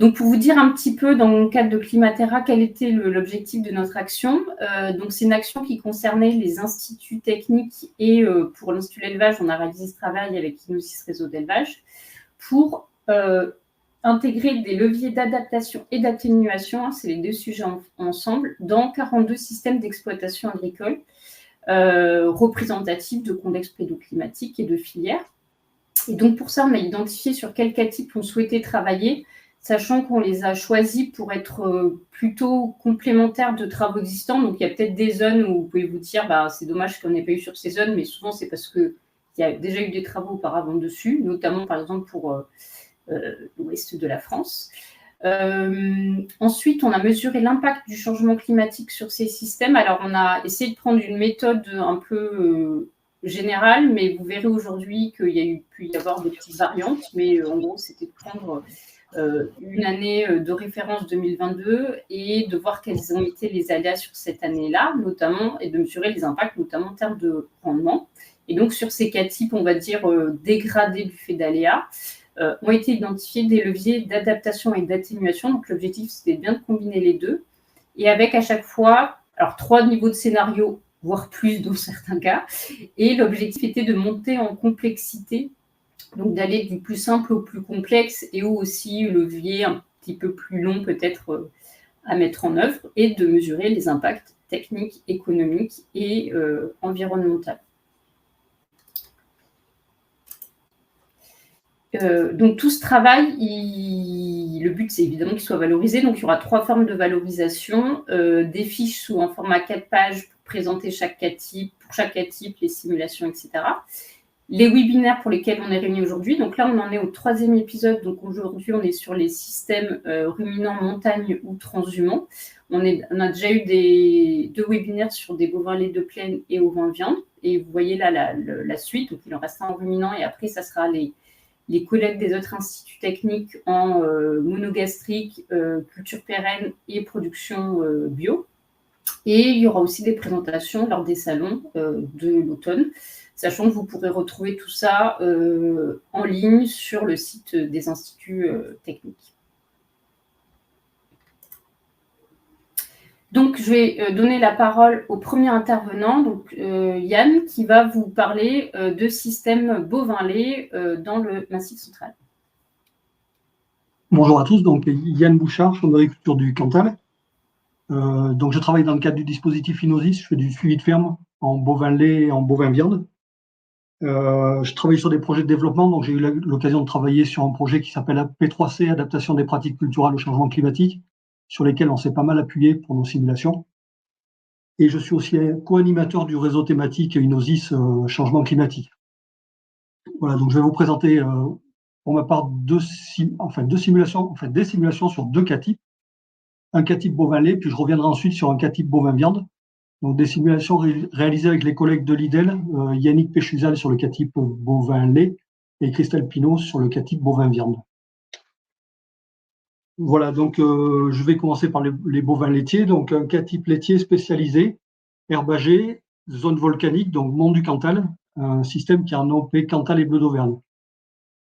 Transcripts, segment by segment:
Donc, pour vous dire un petit peu, dans le cadre de Climaterra, quel était l'objectif de notre action. Donc, c'est une action qui concernait les instituts techniques et pour l'Institut de l'élevage, on a réalisé ce travail avec Innosis Réseau d'élevage pour intégrer des leviers d'adaptation et d'atténuation, hein, c'est les deux sujets ensemble, dans 42 systèmes d'exploitation agricole représentatifs de contextes pédoclimatiques et de filières. Et donc, pour ça, on a identifié sur quel cas type on souhaitait travailler, sachant qu'on les a choisis pour être plutôt complémentaires de travaux existants. Donc, il y a peut-être des zones où vous pouvez vous dire c'est dommage qu'on n'ait pas eu sur ces zones, mais souvent, c'est parce qu'il y a déjà eu des travaux auparavant dessus, notamment, par exemple, pour l'ouest de la France. Ensuite, on a mesuré l'impact du changement climatique sur ces systèmes. Alors, on a essayé de prendre une méthode un peu générale, mais vous verrez aujourd'hui qu'il y a pu y avoir des petites variantes, mais en gros, c'était de prendre une année de référence 2022 et de voir quels ont été les aléas sur cette année-là, notamment, et de mesurer les impacts, notamment en termes de rendement. Et donc, sur ces cas types, on va dire dégradés du fait d'aléas, ont été identifiés des leviers d'adaptation et d'atténuation. Donc, l'objectif, c'était bien de combiner les deux. Et avec à chaque fois, alors 3 niveaux de scénario, voire plus dans certains cas. Et l'objectif était de monter en complexité, donc d'aller du plus simple au plus complexe et aussi levier un petit peu plus long peut-être à mettre en œuvre et de mesurer les impacts techniques, économiques et environnementaux. Donc tout ce travail, le but c'est évidemment qu'il soit valorisé. Donc il y aura 3 formes de valorisation, des fiches sous un format 4 pages pour présenter chaque cas type, pour chaque cas type, les simulations, etc. Les webinaires pour lesquels on est réunis aujourd'hui. Donc là, on en est au 3e épisode. Donc aujourd'hui, on est sur les systèmes ruminants, montagne ou transhumants. On a déjà eu 2 webinaires sur des bovins laits de plaine et ovins viande. Et vous voyez là la suite. Donc il en reste un en ruminant et après, ça sera les collègues des autres instituts techniques en monogastrique, culture pérenne et production bio. Et il y aura aussi des présentations lors des salons de l'automne, sachant que vous pourrez retrouver tout ça en ligne sur le site des instituts techniques. Donc, je vais donner la parole au premier intervenant, donc Yann, qui va vous parler de systèmes bovins laits dans le Massif central. Bonjour à tous, donc Yann Bouchard, chambre d'agriculture du Cantal. Donc je travaille dans le cadre du dispositif Innosis, je fais du suivi de ferme en bovin lait et en bovin viande. Je travaille sur des projets de développement, donc j'ai eu l'occasion de travailler sur un projet qui s'appelle P3C, adaptation des pratiques culturelles au changement climatique, sur lesquels on s'est pas mal appuyé pour nos simulations. Et je suis aussi co-animateur du réseau thématique Innosis changement climatique. Voilà, donc je vais vous présenter pour ma part des simulations sur 2 cas types. Un cas type bovin lait, puis je reviendrai ensuite sur un cas type bovin viande. Donc des simulations réalisées avec les collègues de l'IDEL, Yannick Péchuzal sur le cas type bovin lait et Christelle Pinault sur le cas type bovin viande. Voilà, donc je vais commencer par les bovins laitiers. Donc un cas type laitier spécialisé, herbagé, zone volcanique, donc Mont du Cantal, un système qui est en OP Cantal et Bleu d'Auvergne.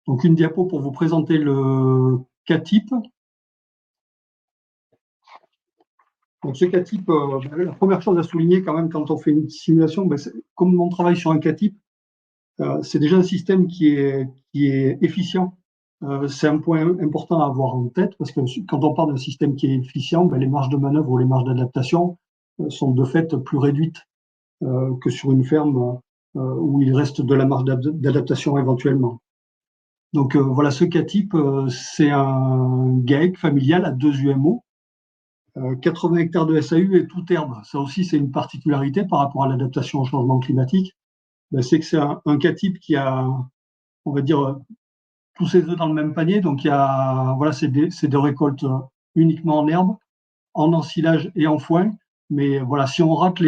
Donc une diapo pour vous présenter le cas type. Donc ce cas type, la première chose à souligner quand même quand on fait une simulation, comme on travaille sur un cas type, c'est déjà un système qui est efficient. C'est un point important à avoir en tête parce que quand on parle d'un système qui est efficient, les marges de manœuvre ou les marges d'adaptation sont de fait plus réduites que sur une ferme où il reste de la marge d'adaptation éventuellement. Donc voilà, ce cas type, c'est un GAEC familial à 2 UMO. 80 hectares de SAU et toute herbe. Ça aussi, c'est une particularité par rapport à l'adaptation au changement climatique. C'est que c'est un cas type qui a, on va dire, tous ses œufs dans le même panier. Donc, c'est des récoltes uniquement en herbe, en ensilage et en foin. Mais voilà, si on rate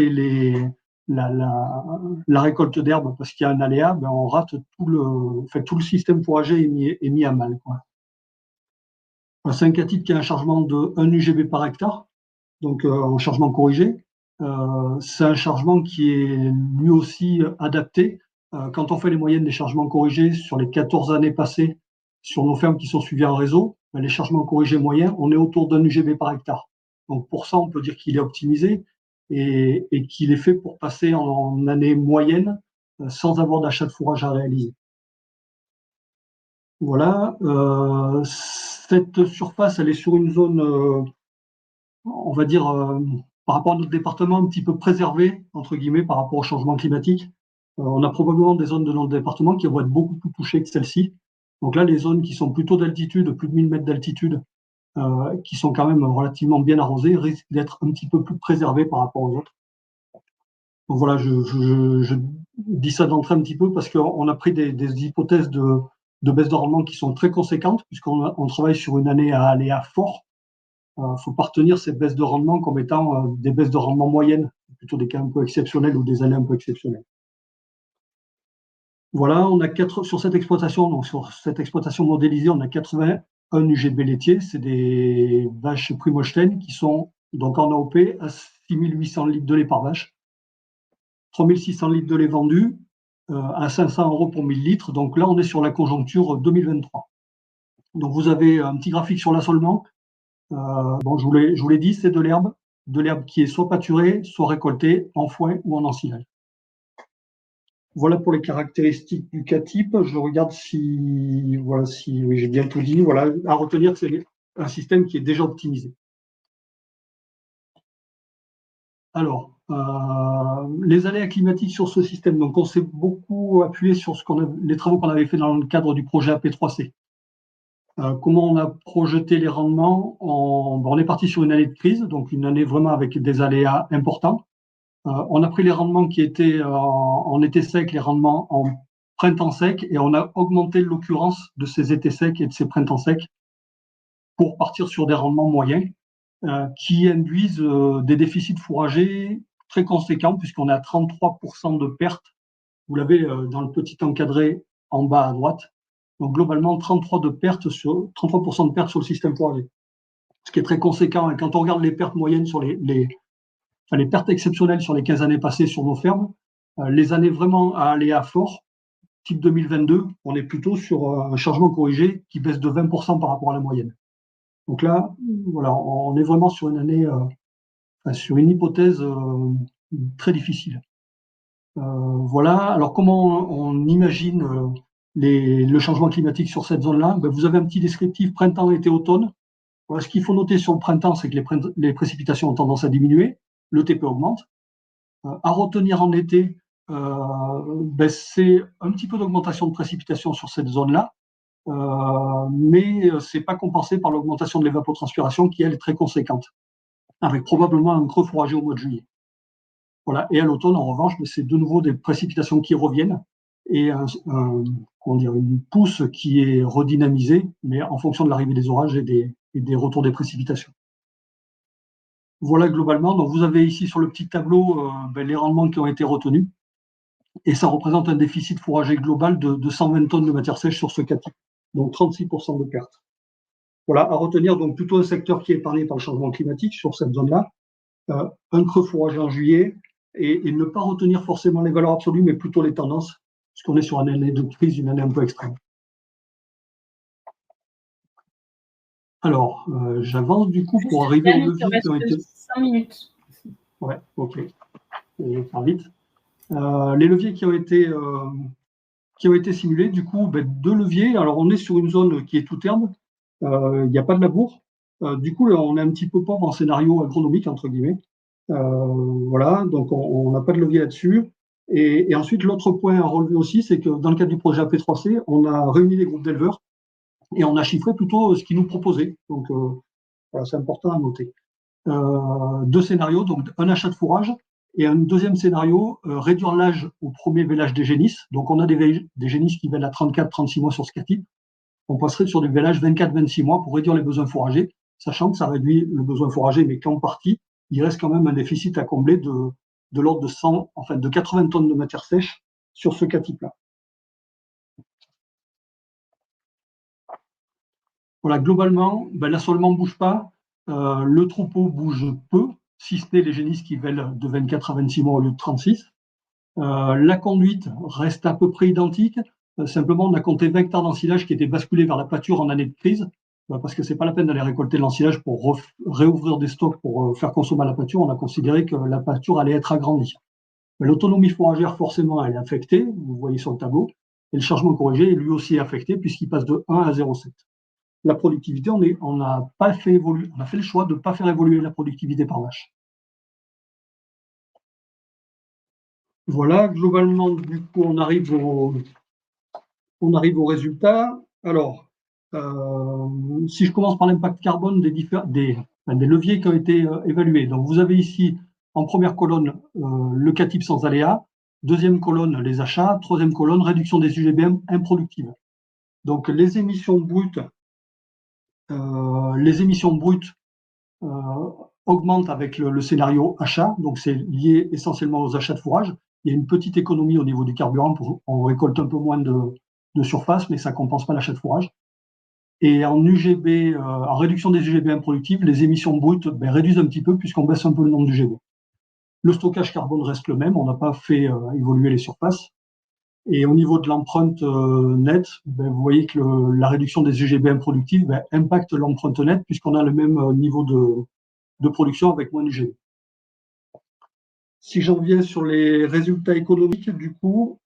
la récolte d'herbe parce qu'il y a un aléa, on rate tout le système fourrager est mis à mal, quoi. C'est un cas type qui a un chargement de 1 UGB par hectare, donc en chargement corrigé. C'est un chargement qui est lui aussi adapté. Quand on fait les moyennes des chargements corrigés sur les 14 années passées sur nos fermes qui sont suivies en réseau, les chargements corrigés moyens, on est autour d'un UGB par hectare. Donc pour ça, on peut dire qu'il est optimisé et qu'il est fait pour passer en année moyenne sans avoir d'achat de fourrage à réaliser. Voilà, cette surface, elle est sur une zone, on va dire, par rapport à notre département, un petit peu préservée, entre guillemets, par rapport au changement climatique. On a probablement des zones de notre département qui vont être beaucoup plus touchées que celle-ci. Donc là, les zones qui sont plutôt d'altitude, plus de 1000 mètres d'altitude, qui sont quand même relativement bien arrosées, risquent d'être un petit peu plus préservées par rapport aux autres. Donc voilà, je dis ça d'entrée un petit peu parce qu'on a pris des hypothèses de baisse de rendement qui sont très conséquentes, puisqu'on travaille sur une année à aléa fort. Il ne faut pas retenir ces baisses de rendement comme étant des baisses de rendement moyennes, plutôt des cas un peu exceptionnels ou des années un peu exceptionnelles. Voilà, on a sur cette exploitation, donc sur cette exploitation modélisée, on a 81 UGB laitiers, c'est des vaches Primostein qui sont donc en AOP à 6800 litres de lait par vache, 3600 litres de lait vendus à 500 € pour 1000 litres. Donc là, on est sur la conjoncture 2023. Donc vous avez un petit graphique sur l'assolement. Bon, je vous l'ai dit, c'est de l'herbe qui est soit pâturée, soit récoltée en foin ou en ensilage. Voilà pour les caractéristiques du K-type. Je regarde si oui, j'ai bien tout dit. Voilà, à retenir, c'est un système qui est déjà optimisé. Alors, les aléas climatiques sur ce système. Donc, on s'est beaucoup appuyé sur les travaux qu'on avait fait dans le cadre du projet AP3C. Comment on a projeté les rendements on est parti sur une année de crise, donc une année vraiment avec des aléas importants. On a pris les rendements qui étaient en été sec, les rendements en printemps sec, et on a augmenté l'occurrence de ces étés secs et de ces printemps secs pour partir sur des rendements moyens qui induisent des déficits fourragers très conséquents, puisqu'on est à 33% de pertes. Vous l'avez dans le petit encadré en bas à droite. Donc globalement, 33% de pertes sur le système fourrager, ce qui est très conséquent. Et quand on regarde les pertes moyennes sur les pertes exceptionnelles sur les 15 années passées sur nos fermes, les années vraiment à aléa fort, type 2022, on est plutôt sur un changement corrigé qui baisse de 20% par rapport à la moyenne. Donc là, voilà, on est vraiment sur une année, sur une hypothèse très difficile. Voilà, alors comment on imagine le changement climatique sur cette zone-là? Vous avez un petit descriptif printemps, été, automne. Voilà, ce qu'il faut noter sur le printemps, c'est que les précipitations ont tendance à diminuer, le TP augmente. À retenir en été, c'est un petit peu d'augmentation de précipitations sur cette zone-là, mais ce n'est pas compensé par l'augmentation de l'évapotranspiration qui, elle, est très conséquente, avec probablement un creux fourragé au mois de juillet. Voilà. Et à l'automne, en revanche, c'est de nouveau des précipitations qui reviennent et une pousse qui est redynamisée, mais en fonction de l'arrivée des orages et des retours des précipitations. Voilà globalement. Donc vous avez ici sur le petit tableau les rendements qui ont été retenus. Et ça représente un déficit fourrager global de 120 tonnes de matière sèche sur ce cas type. Donc 36% de pertes. Voilà, à retenir donc plutôt un secteur qui est épargné par le changement climatique sur cette zone-là. Un creux fourragé en juillet et ne pas retenir forcément les valeurs absolues, mais plutôt les tendances, puisqu'on est sur une année de crise, une année un peu extrême. Alors, j'avance du coup pour arriver aux leviers qui ont été... 5 minutes. Ouais, ok. Je vais faire vite. Les leviers qui ont été simulés, du coup, 2 leviers. Alors, on est sur une zone qui est toute herbe. Il n'y a pas de labour. Du coup, là, on est un petit peu pauvre en scénario agronomique, entre guillemets. Voilà, donc on n'a pas de levier là-dessus. Et ensuite, l'autre point à relever aussi, c'est que dans le cadre du projet AP3C, on a réuni les groupes d'éleveurs et on a chiffré plutôt ce qu'ils nous proposaient. Donc, voilà, c'est important à noter. 2 scénarios, donc un achat de fourrage et un deuxième scénario, réduire l'âge au premier vélage des génisses. Donc, on a des génisses qui vêlent à 34-36 mois sur ce cas-type. On passerait sur des vélages 24-26 mois pour réduire les besoins fourragers, sachant que ça réduit le besoin fourrager, mais qu'en partie, il reste quand même un déficit à combler de l'ordre de 80 tonnes de matière sèche sur ce cas type-là. Voilà, globalement, l'assolement ne bouge pas, le troupeau bouge peu, si ce n'est les génisses qui vêlent de 24 à 26 mois au lieu de 36. La conduite reste à peu près identique, simplement on a compté 20 hectares d'ensilage qui étaient basculés vers la pâture en année de crise, parce que c'est pas la peine d'aller récolter de l'ensilage pour réouvrir des stocks pour faire consommer la pâture. On a considéré que la pâture allait être agrandie. L'autonomie fourragère, forcément, elle est affectée, vous voyez sur le tableau, et le chargement corrigé est lui aussi affecté puisqu'il passe de 1 à 0,7. La productivité, on a fait le choix de ne pas faire évoluer la productivité par vache. Voilà, globalement, du coup, on arrive au résultat. Alors, si je commence par l'impact carbone des leviers qui ont été évalués. Donc, vous avez ici, en première colonne, le CATIP sans aléa. Deuxième colonne, les achats. Troisième colonne, réduction des UGBM improductives. Donc, les émissions brutes augmentent avec le scénario achat. Donc, c'est lié essentiellement aux achats de fourrage. Il y a une petite économie au niveau du carburant. On récolte un peu moins de surface, mais ça ne compense pas l'achat de fourrage. Et en UGB, en réduction des UGB improductives, les émissions brutes réduisent un petit peu puisqu'on baisse un peu le nombre d'UGB. Le stockage carbone reste le même, on n'a pas fait évoluer les surfaces. Et au niveau de l'empreinte nette, vous voyez que la réduction des UGB improductives impacte l'empreinte nette puisqu'on a le même niveau de production avec moins d'UGB. Si j'en viens sur les résultats économiques, du coup,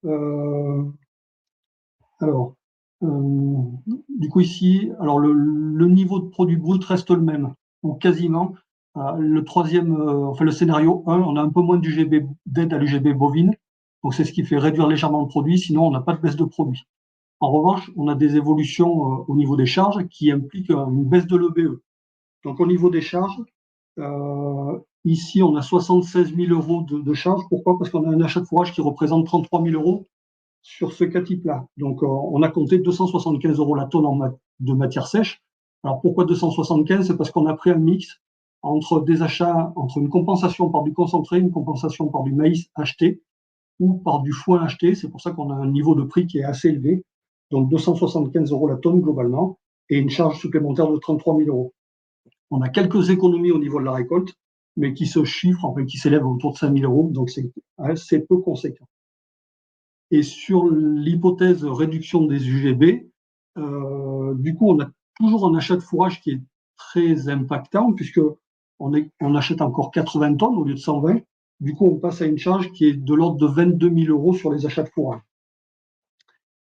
du coup ici, alors le niveau de produit brut reste le même, donc quasiment. Le scénario 1, on a un peu moins d'UGB d'aide à l'UGB bovine, donc c'est ce qui fait réduire légèrement le produit, sinon on n'a pas de baisse de produit. En revanche, on a des évolutions au niveau des charges qui impliquent une baisse de l'EBE. Donc au niveau des charges, ici on a 76 000 euros de charges. Pourquoi? Parce qu'on a un achat de fourrage qui représente 33 000 euros sur ce cas type-là. Donc, on a compté 275 euros la tonne de matière sèche. Alors, pourquoi 275? C'est parce qu'on a pris un mix entre des achats, entre une compensation par du concentré, une compensation par du maïs acheté ou par du foin acheté. C'est pour ça qu'on a un niveau de prix qui est assez élevé. Donc, 275 euros la tonne globalement et une charge supplémentaire de 33 000 euros. On a quelques économies au niveau de la récolte, mais qui se chiffrent, enfin, qui s'élèvent autour de 5 000 euros. Donc, c'est peu conséquent. Et sur l'hypothèse réduction des UGB, du coup, on a toujours un achat de fourrage qui est très impactant, puisqu'on achète encore 80 tonnes au lieu de 120. Du coup, on passe à une charge qui est de l'ordre de 22 000 euros sur les achats de fourrage.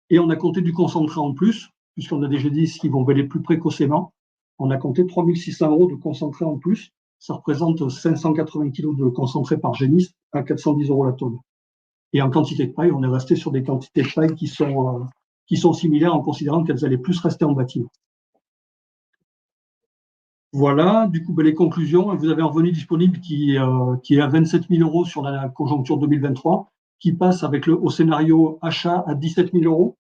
Et on a compté du concentré en plus, puisqu'on a déjà dit qu'ils vont bêler plus précocement. On a compté 3 600 euros de concentré en plus. Ça représente 580 kg de concentré par géniste à 410 euros la tonne. Et en quantité de paille, on est resté sur des quantités de paille qui sont similaires en considérant qu'elles allaient plus rester en bâtiment. Voilà, du coup, les conclusions. Vous avez un revenu disponible qui est à 27 000 euros sur la conjoncture 2023, qui passe au scénario achat à 17 000 euros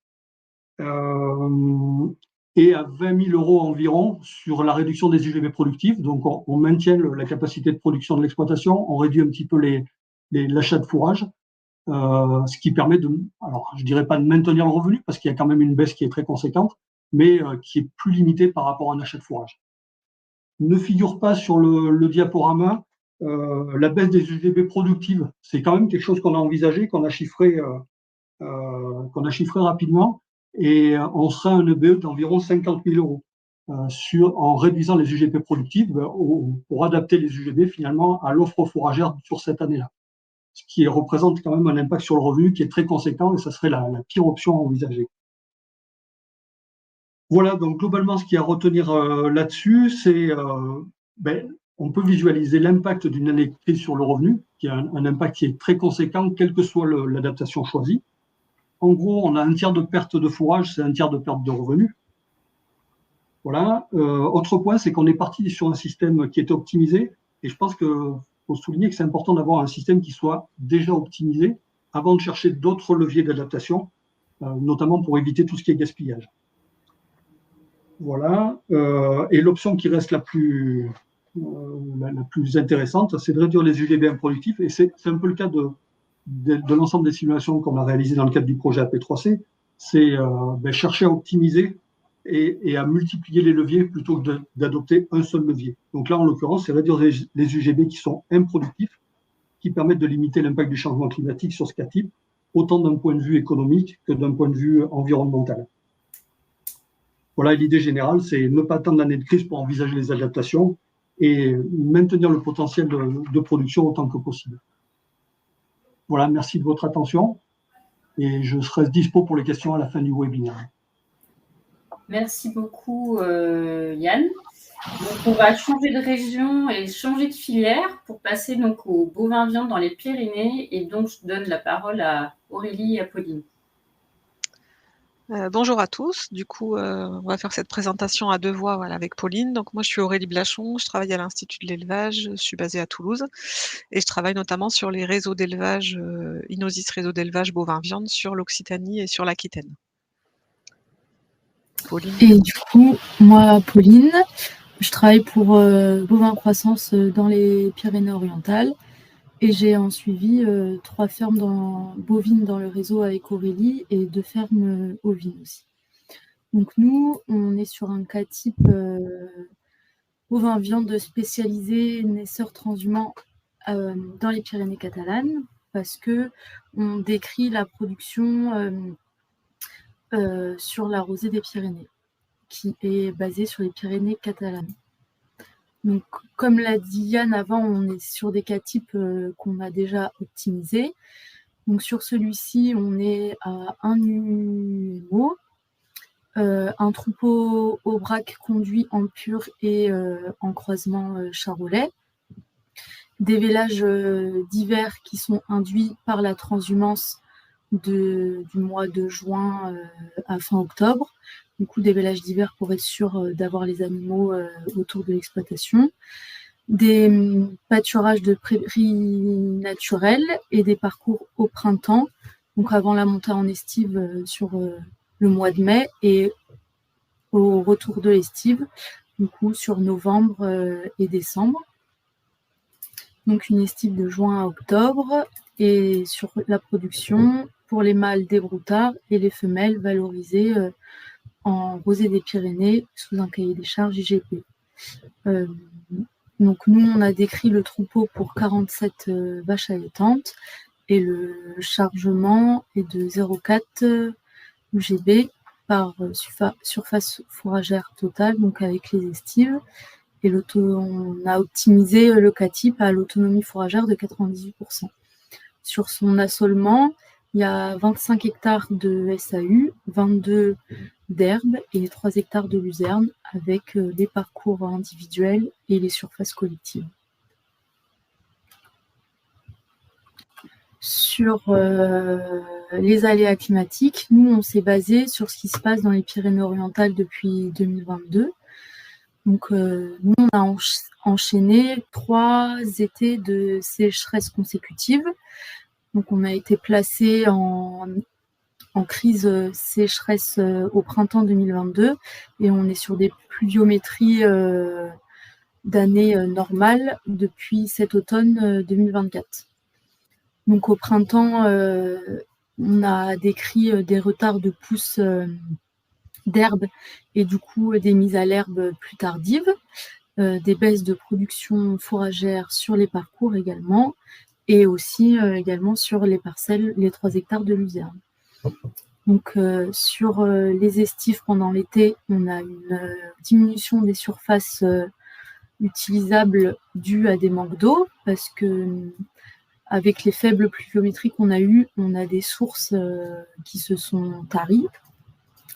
et à 20 000 euros environ sur la réduction des UGB productifs. Donc, on maintient la capacité de production de l'exploitation, on réduit un petit peu l'achat de fourrage. Ce qui permet alors je dirais pas de maintenir le revenu parce qu'il y a quand même une baisse qui est très conséquente, mais qui est plus limitée par rapport à un achat de fourrage. Ne figure pas sur le diaporama la baisse des UGB productives. C'est quand même quelque chose qu'on a envisagé, qu'on a chiffré rapidement, et on sera un EBE d'environ 50 000 euros en réduisant les UGB productives pour adapter les UGB finalement à l'offre fourragère sur cette année-là. Ce qui représente quand même un impact sur le revenu qui est très conséquent et ça serait la pire option à envisager. Voilà, donc globalement, ce qu'il y a à retenir là-dessus, c'est on peut visualiser l'impact d'une année crise sur le revenu, qui a un impact qui est très conséquent, quelle que soit l'adaptation choisie. En gros, on a un tiers de perte de fourrage, c'est un tiers de perte de revenus. Voilà. Autre point, c'est qu'on est parti sur un système qui était optimisé, et je pense que faut souligner que c'est important d'avoir un système qui soit déjà optimisé avant de chercher d'autres leviers d'adaptation, notamment pour éviter tout ce qui est gaspillage. Voilà. Et l'option qui reste la plus intéressante, c'est de réduire les UGB improductifs. Et c'est un peu le cas de l'ensemble des simulations qu'on a réalisées dans le cadre du projet AP3C. C'est chercher à optimiser et à multiplier les leviers plutôt que d'adopter un seul levier. Donc là, en l'occurrence, c'est réduire les UGB qui sont improductifs, qui permettent de limiter l'impact du changement climatique sur ce cas type, autant d'un point de vue économique que d'un point de vue environnemental. Voilà, l'idée générale, c'est ne pas attendre l'année de crise pour envisager les adaptations et maintenir le potentiel de production autant que possible. Voilà, merci de votre attention et je serai dispo pour les questions à la fin du webinaire. Merci beaucoup, Yann. Donc, on va changer de région et changer de filière pour passer donc au bovin viande dans les Pyrénées. Et donc, je donne la parole à Aurélie et à Pauline. Bonjour à tous. Du coup, on va faire cette présentation à deux voix, voilà, avec Pauline. Donc moi, je suis Aurélie Blachon, je travaille à l'Institut de l'élevage, je suis basée à Toulouse et je travaille notamment sur les réseaux d'élevage, Inosis réseau d'élevage bovin-viande sur l'Occitanie et sur l'Aquitaine. Pauline. Et du coup, moi, Pauline, je travaille pour Bovin Croissance dans les Pyrénées-Orientales et j'ai en suivi 3 fermes bovines dans le réseau avec Aurélie et 2 fermes ovines aussi. Donc nous, on est sur un cas type bovin viande spécialisé naisseur transhumant dans les Pyrénées catalanes parce que on décrit la production sur la rosée des Pyrénées, qui est basée sur les Pyrénées catalanes. Donc, comme l'a dit Yann avant, on est sur des cas types qu'on a déjà optimisés. Donc, sur celui-ci, on est à un UMO, un troupeau au braque conduit en pur et en croisement charolais, des vélages d'hiver qui sont induits par la transhumance du mois de juin à fin octobre. Du coup, des vélages d'hiver pour être sûr d'avoir les animaux autour de l'exploitation. Des pâturages de prairies naturelles et des parcours au printemps, donc avant la montée en estive sur le mois de mai et au retour de l'estive, du coup sur novembre et décembre. Donc une estive de juin à octobre et sur la production pour les mâles des broutards et les femelles valorisées en rosée des Pyrénées sous un cahier des charges IGP. Donc nous, on a décrit le troupeau pour 47 vaches allaitantes et le chargement est de 0,4 UGB par surface fourragère totale, donc avec les estives. Et on a optimisé le cas type à l'autonomie fourragère de 98%. Sur son assolement, il y a 25 hectares de SAU, 22 d'herbe et 3 hectares de luzerne avec les parcours individuels et les surfaces collectives. Sur les aléas climatiques, nous, on s'est basé sur ce qui se passe dans les Pyrénées-Orientales depuis 2022. Donc, nous, on a enchaîné 3 étés de sécheresse consécutive. Donc, on a été placé en crise sécheresse au printemps 2022 et on est sur des pluviométries d'année normale depuis cet automne 2024. Donc, au printemps, on a décrit des retards de pousse d'herbe et du coup des mises à l'herbe plus tardives, des baisses de production fourragère sur les parcours également, et aussi également sur les parcelles, les 3 hectares de luzerne. Donc sur les estives pendant l'été, on a une diminution des surfaces utilisables dues à des manques d'eau, parce que avec les faibles pluviométries qu'on a eues, on a des sources qui se sont taries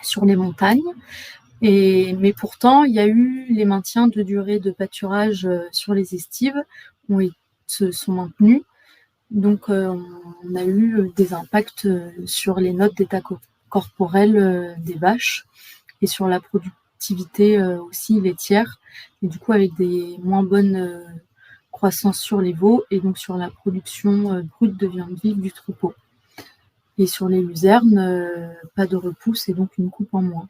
sur les montagnes. Mais pourtant, il y a eu les maintiens de durée de pâturage sur les estives se sont maintenus. Donc, on a eu des impacts sur les notes d'état corporel des vaches et sur la productivité aussi laitière. Et du coup, avec des moins bonnes croissances sur les veaux et donc sur la production brute de viande vive du troupeau. Et sur les luzernes, pas de repousse et donc une coupe en moins.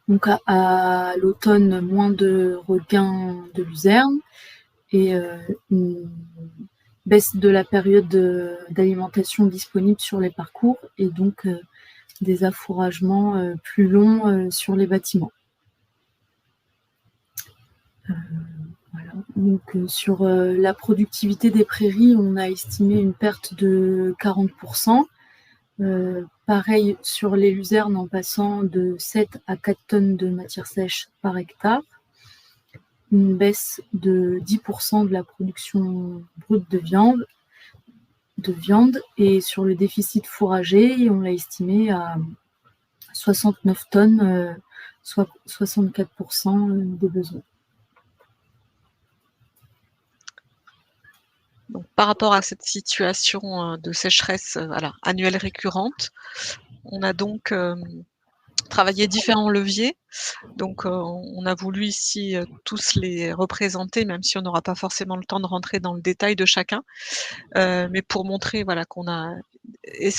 Donc à l'automne, moins de regain de luzerne et une baisse de la période d'alimentation disponible sur les parcours et donc des affouragements plus longs sur les bâtiments. Voilà. Donc sur la productivité des prairies, on a estimé une perte de 40%. Pareil sur les luzernes en passant de 7 à 4 tonnes de matière sèche par hectare. Une baisse de 10% de la production brute de viande. Et sur le déficit fourrager, on l'a estimé à 69 tonnes, soit 64% des besoins. Donc, par rapport à cette situation de sécheresse annuelle récurrente, on a donc travaillé différents leviers. Donc, on a voulu ici tous les représenter, même si on n'aura pas forcément le temps de rentrer dans le détail de chacun, mais pour montrer qu'on a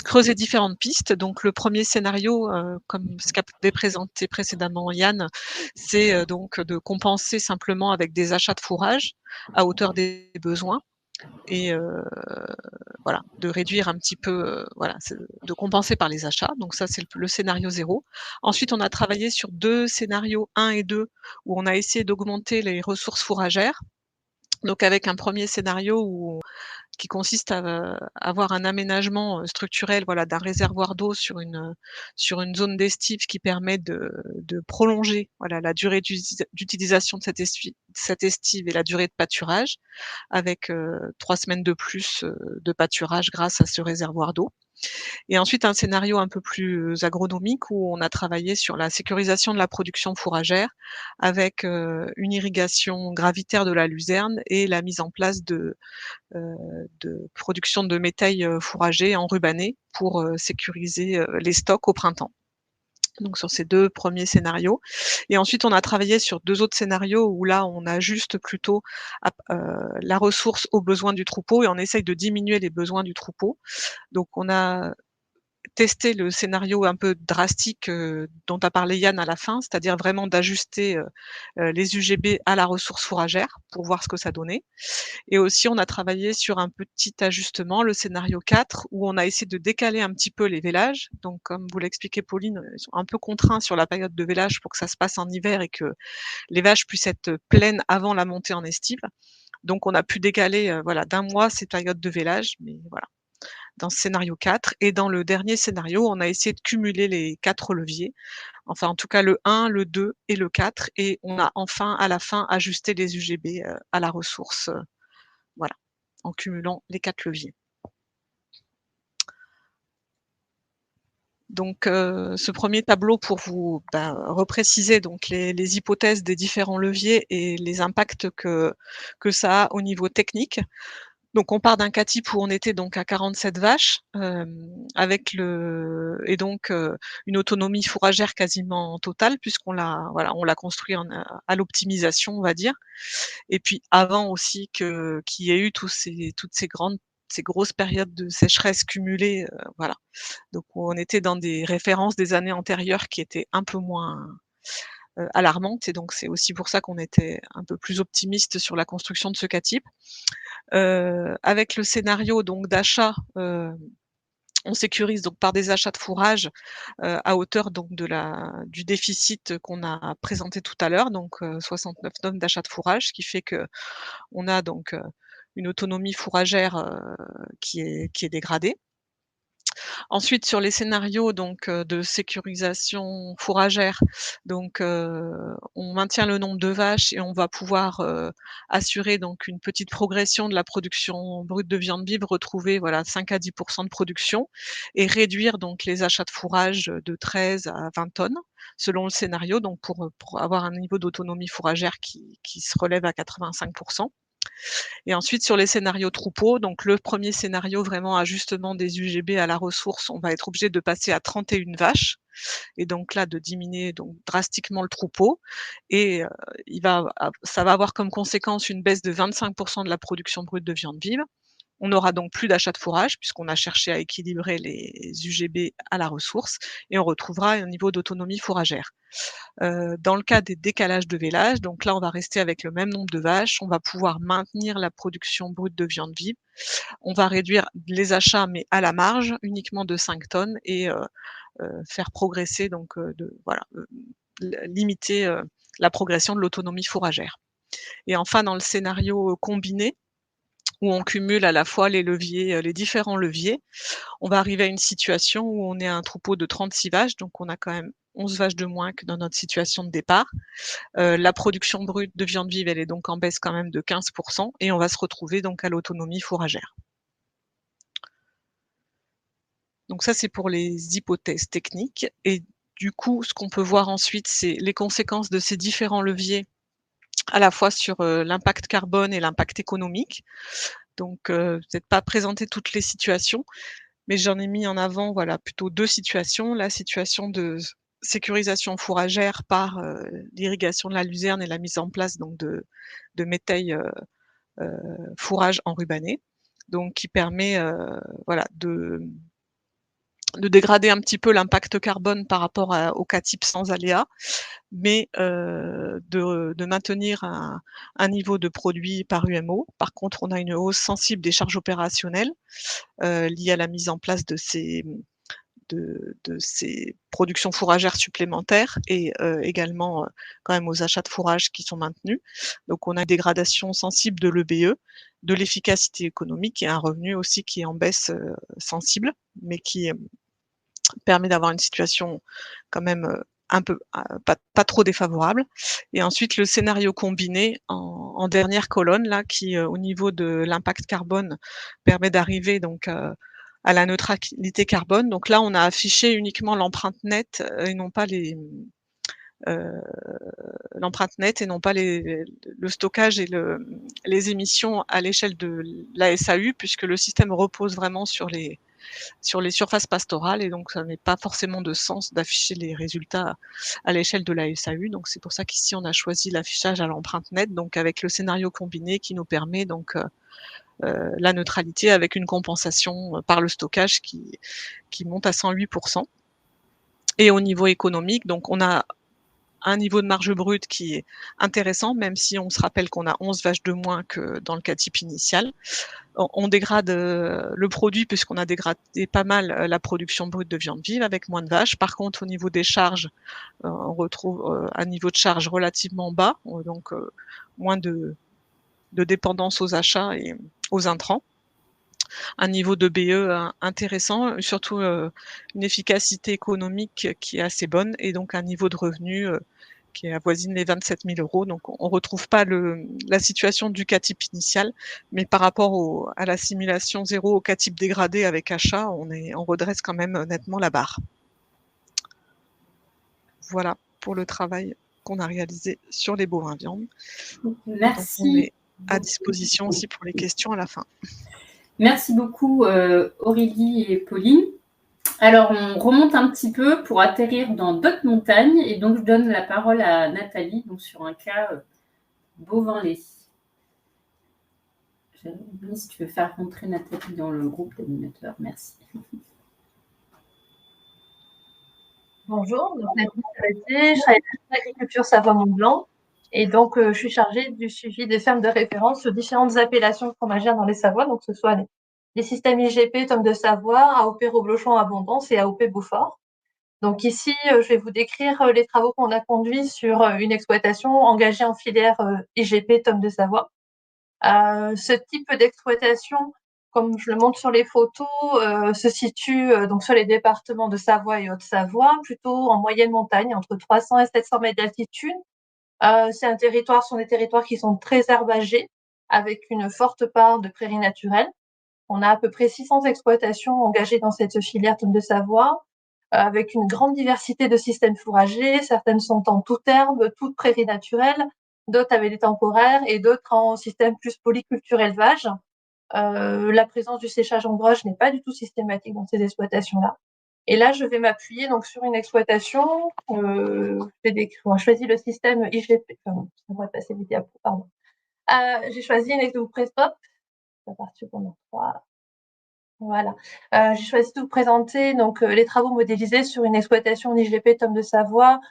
creusé différentes pistes. Donc, le premier scénario, comme ce qu'avait présenté précédemment Yann, c'est donc de compenser simplement avec des achats de fourrage à hauteur des besoins. Et de réduire un petit peu, de compenser par les achats. Donc ça, c'est le scénario 0. Ensuite, on a travaillé sur 2 scénarios 1 et 2 où on a essayé d'augmenter les ressources fourragères. Donc avec un premier scénario qui consiste à avoir un aménagement structurel d'un réservoir d'eau sur une zone d'estive qui permet de prolonger la durée d'utilisation de cette estive et la durée de pâturage avec 3 semaines de plus de pâturage grâce à ce réservoir d'eau. Et ensuite, un scénario un peu plus agronomique où on a travaillé sur la sécurisation de la production fourragère avec une irrigation gravitaire de la luzerne et la mise en place de production de métail fourrager enrubanné pour sécuriser les stocks au printemps. Donc sur ces 2 premiers scénarios. Et ensuite, on a travaillé sur 2 autres scénarios où là, on ajuste plutôt la ressource aux besoins du troupeau et on essaye de diminuer les besoins du troupeau. Donc on a testé le scénario un peu drastique dont a parlé Yann à la fin, c'est-à-dire vraiment d'ajuster les UGB à la ressource fourragère pour voir ce que ça donnait. Et aussi, on a travaillé sur un petit ajustement, le scénario 4, où on a essayé de décaler un petit peu les vélages. Donc, comme vous l'expliquait Pauline, ils sont un peu contraints sur la période de vélage pour que ça se passe en hiver et que les vaches puissent être pleines avant la montée en estive. Donc, on a pu décaler d'1 mois ces périodes de vélage, mais voilà, dans ce scénario 4. Et dans le dernier scénario, on a essayé de cumuler les 4 leviers. Enfin, en tout cas, le 1, le 2 et le 4. Et on a enfin, à la fin, ajusté les UGB à la ressource. En cumulant les 4 leviers. Donc, ce premier tableau pour vous repréciser donc les hypothèses des différents leviers et les impacts que ça a au niveau technique. Donc, on part d'un CATIP où on était donc à 47 vaches, avec une autonomie fourragère quasiment totale puisqu'on l'a construit à l'optimisation, on va dire. Et puis avant aussi qu'il y ait eu toutes ces grosses périodes de sécheresse cumulées, Donc on était dans des références des années antérieures qui étaient un peu moins alarmantes et donc c'est aussi pour ça qu'on était un peu plus optimiste sur la construction de ce CATIP. Avec le scénario donc d'achat, on sécurise donc par des achats de fourrage à hauteur donc du déficit qu'on a présenté tout à l'heure, donc 69 tonnes d'achat de fourrage, ce qui fait que on a donc une autonomie fourragère qui est dégradée. Ensuite, sur les scénarios donc de sécurisation fourragère, donc on maintient le nombre de vaches et on va pouvoir assurer donc une petite progression de la production brute de viande vive, retrouver 5 à 10% de production et réduire donc les achats de fourrage de 13 à 20 tonnes selon le scénario, donc pour avoir un niveau d'autonomie fourragère qui se relève à 85%. Et ensuite, sur les scénarios troupeaux, donc le premier scénario, vraiment ajustement des UGB à la ressource, on va être obligé de passer à 31 vaches et donc là, de diminuer donc drastiquement le troupeau et ça va avoir comme conséquence une baisse de 25% de la production brute de viande vive. On n'aura donc plus d'achat de fourrage puisqu'on a cherché à équilibrer les UGB à la ressource et on retrouvera un niveau d'autonomie fourragère. Dans le cas des décalages de vélage, donc là, on va rester avec le même nombre de vaches, on va pouvoir maintenir la production brute de viande vive, on va réduire les achats, mais à la marge, uniquement de 5 tonnes et faire progresser donc limiter la progression de l'autonomie fourragère. Et enfin, dans le scénario combiné, où on cumule à la fois les leviers, les différents leviers. On va arriver à une situation où on est à un troupeau de 36 vaches, donc on a quand même 11 vaches de moins que dans notre situation de départ. La production brute de viande vive, elle est donc en baisse quand même de 15 et on va se retrouver donc à l'autonomie fourragère. Donc ça, c'est pour les hypothèses techniques et du coup, ce qu'on peut voir ensuite, c'est les conséquences de ces différents leviers, à la fois sur, l'impact carbone et l'impact économique. Donc, peut-être pas présenter toutes les situations, mais j'en ai mis en avant, voilà, plutôt 2 situations. La situation de sécurisation fourragère par, l'irrigation de la luzerne et la mise en place donc de métailles, fourrage enrubanné, donc qui permet, voilà, de dégrader un petit peu l'impact carbone par rapport au cas type sans aléa, mais de maintenir un niveau de produit par UMO. Par contre, on a une hausse sensible des charges opérationnelles liées à la mise en place de ces productions fourragères supplémentaires et également quand même aux achats de fourrage qui sont maintenus. Donc on a une dégradation sensible de l'EBE, de l'efficacité économique et un revenu aussi qui est en baisse sensible, mais qui permet d'avoir une situation quand même un peu pas trop défavorable. Et ensuite le scénario combiné en dernière colonne là qui au niveau de l'impact carbone permet d'arriver donc à la neutralité carbone. Donc là on a affiché uniquement l'empreinte nette et non pas l'empreinte nette et non pas le stockage et les émissions à l'échelle de la SAU, puisque le système repose vraiment sur les surfaces pastorales et donc ça n'est pas forcément de sens d'afficher les résultats à l'échelle de la SAU. Donc c'est pour ça qu'ici on a choisi l'affichage à l'empreinte nette, donc avec le scénario combiné qui nous permet donc la neutralité avec une compensation par le stockage qui monte à 108%. Et au niveau économique, donc on a un niveau de marge brute qui est intéressant, même si on se rappelle qu'on a 11 vaches de moins que dans le cas type initial. On dégrade le produit puisqu'on a dégradé pas mal la production brute de viande vive avec moins de vaches. Par contre, au niveau des charges, on retrouve un niveau de charge relativement bas, donc moins de dépendance aux achats et aux intrants. Un niveau de BE intéressant, surtout une efficacité économique qui est assez bonne et donc un niveau de revenu qui avoisine les 27 000 €. Donc on ne retrouve pas la situation du cas type initial, mais par rapport à la simulation 0 au cas type dégradé avec achat, on redresse quand même nettement la barre. Voilà pour le travail qu'on a réalisé sur les bovins viande. Merci. Donc on est à disposition aussi pour les questions à la fin. Merci beaucoup Aurélie et Pauline. Alors, on remonte un petit peu pour atterrir dans d'autres montagnes et donc je donne la parole à Nathalie donc sur un cas bovin-lait. Si tu veux faire rentrer Nathalie dans le groupe d'animateurs, merci. Bonjour, donc Nathalie Sabatier, je travaille dans l'agriculture Savoie-Mont-Blanc et donc je suis chargée du suivi des fermes de référence sur différentes appellations fromagères dans les Savoies, donc que ce soit les systèmes IGP, Tome de Savoie, AOP Roblochon Abondance et AOP Beaufort. Donc ici, je vais vous décrire les travaux qu'on a conduits sur une exploitation engagée en filière IGP Tome de Savoie. Ce type d'exploitation, comme je le montre sur les photos, se situe donc sur les départements de Savoie et Haute-Savoie, plutôt en moyenne montagne, entre 300 et 700 mètres d'altitude. Sont des territoires qui sont très herbagés, avec une forte part de prairies naturelles. On a à peu près 600 exploitations engagées dans cette filière Tome de Savoie, avec une grande diversité de systèmes fourragers. Certaines sont en toute herbe, toutes prairies naturelles, d'autres avec des temporaires et d'autres en système plus polyculture élevage. La présence du séchage ombrage n'est pas du tout systématique dans ces exploitations-là. Et là, je vais m'appuyer donc sur une exploitation. J'ai choisi le système IGP. Enfin, ça va passer vite, pardon. J'ai choisi une Prestop. Ça va partir pendant 3. Voilà. J'ai choisi de vous présenter donc les travaux modélisés sur une exploitation IGP Tome de Savoie,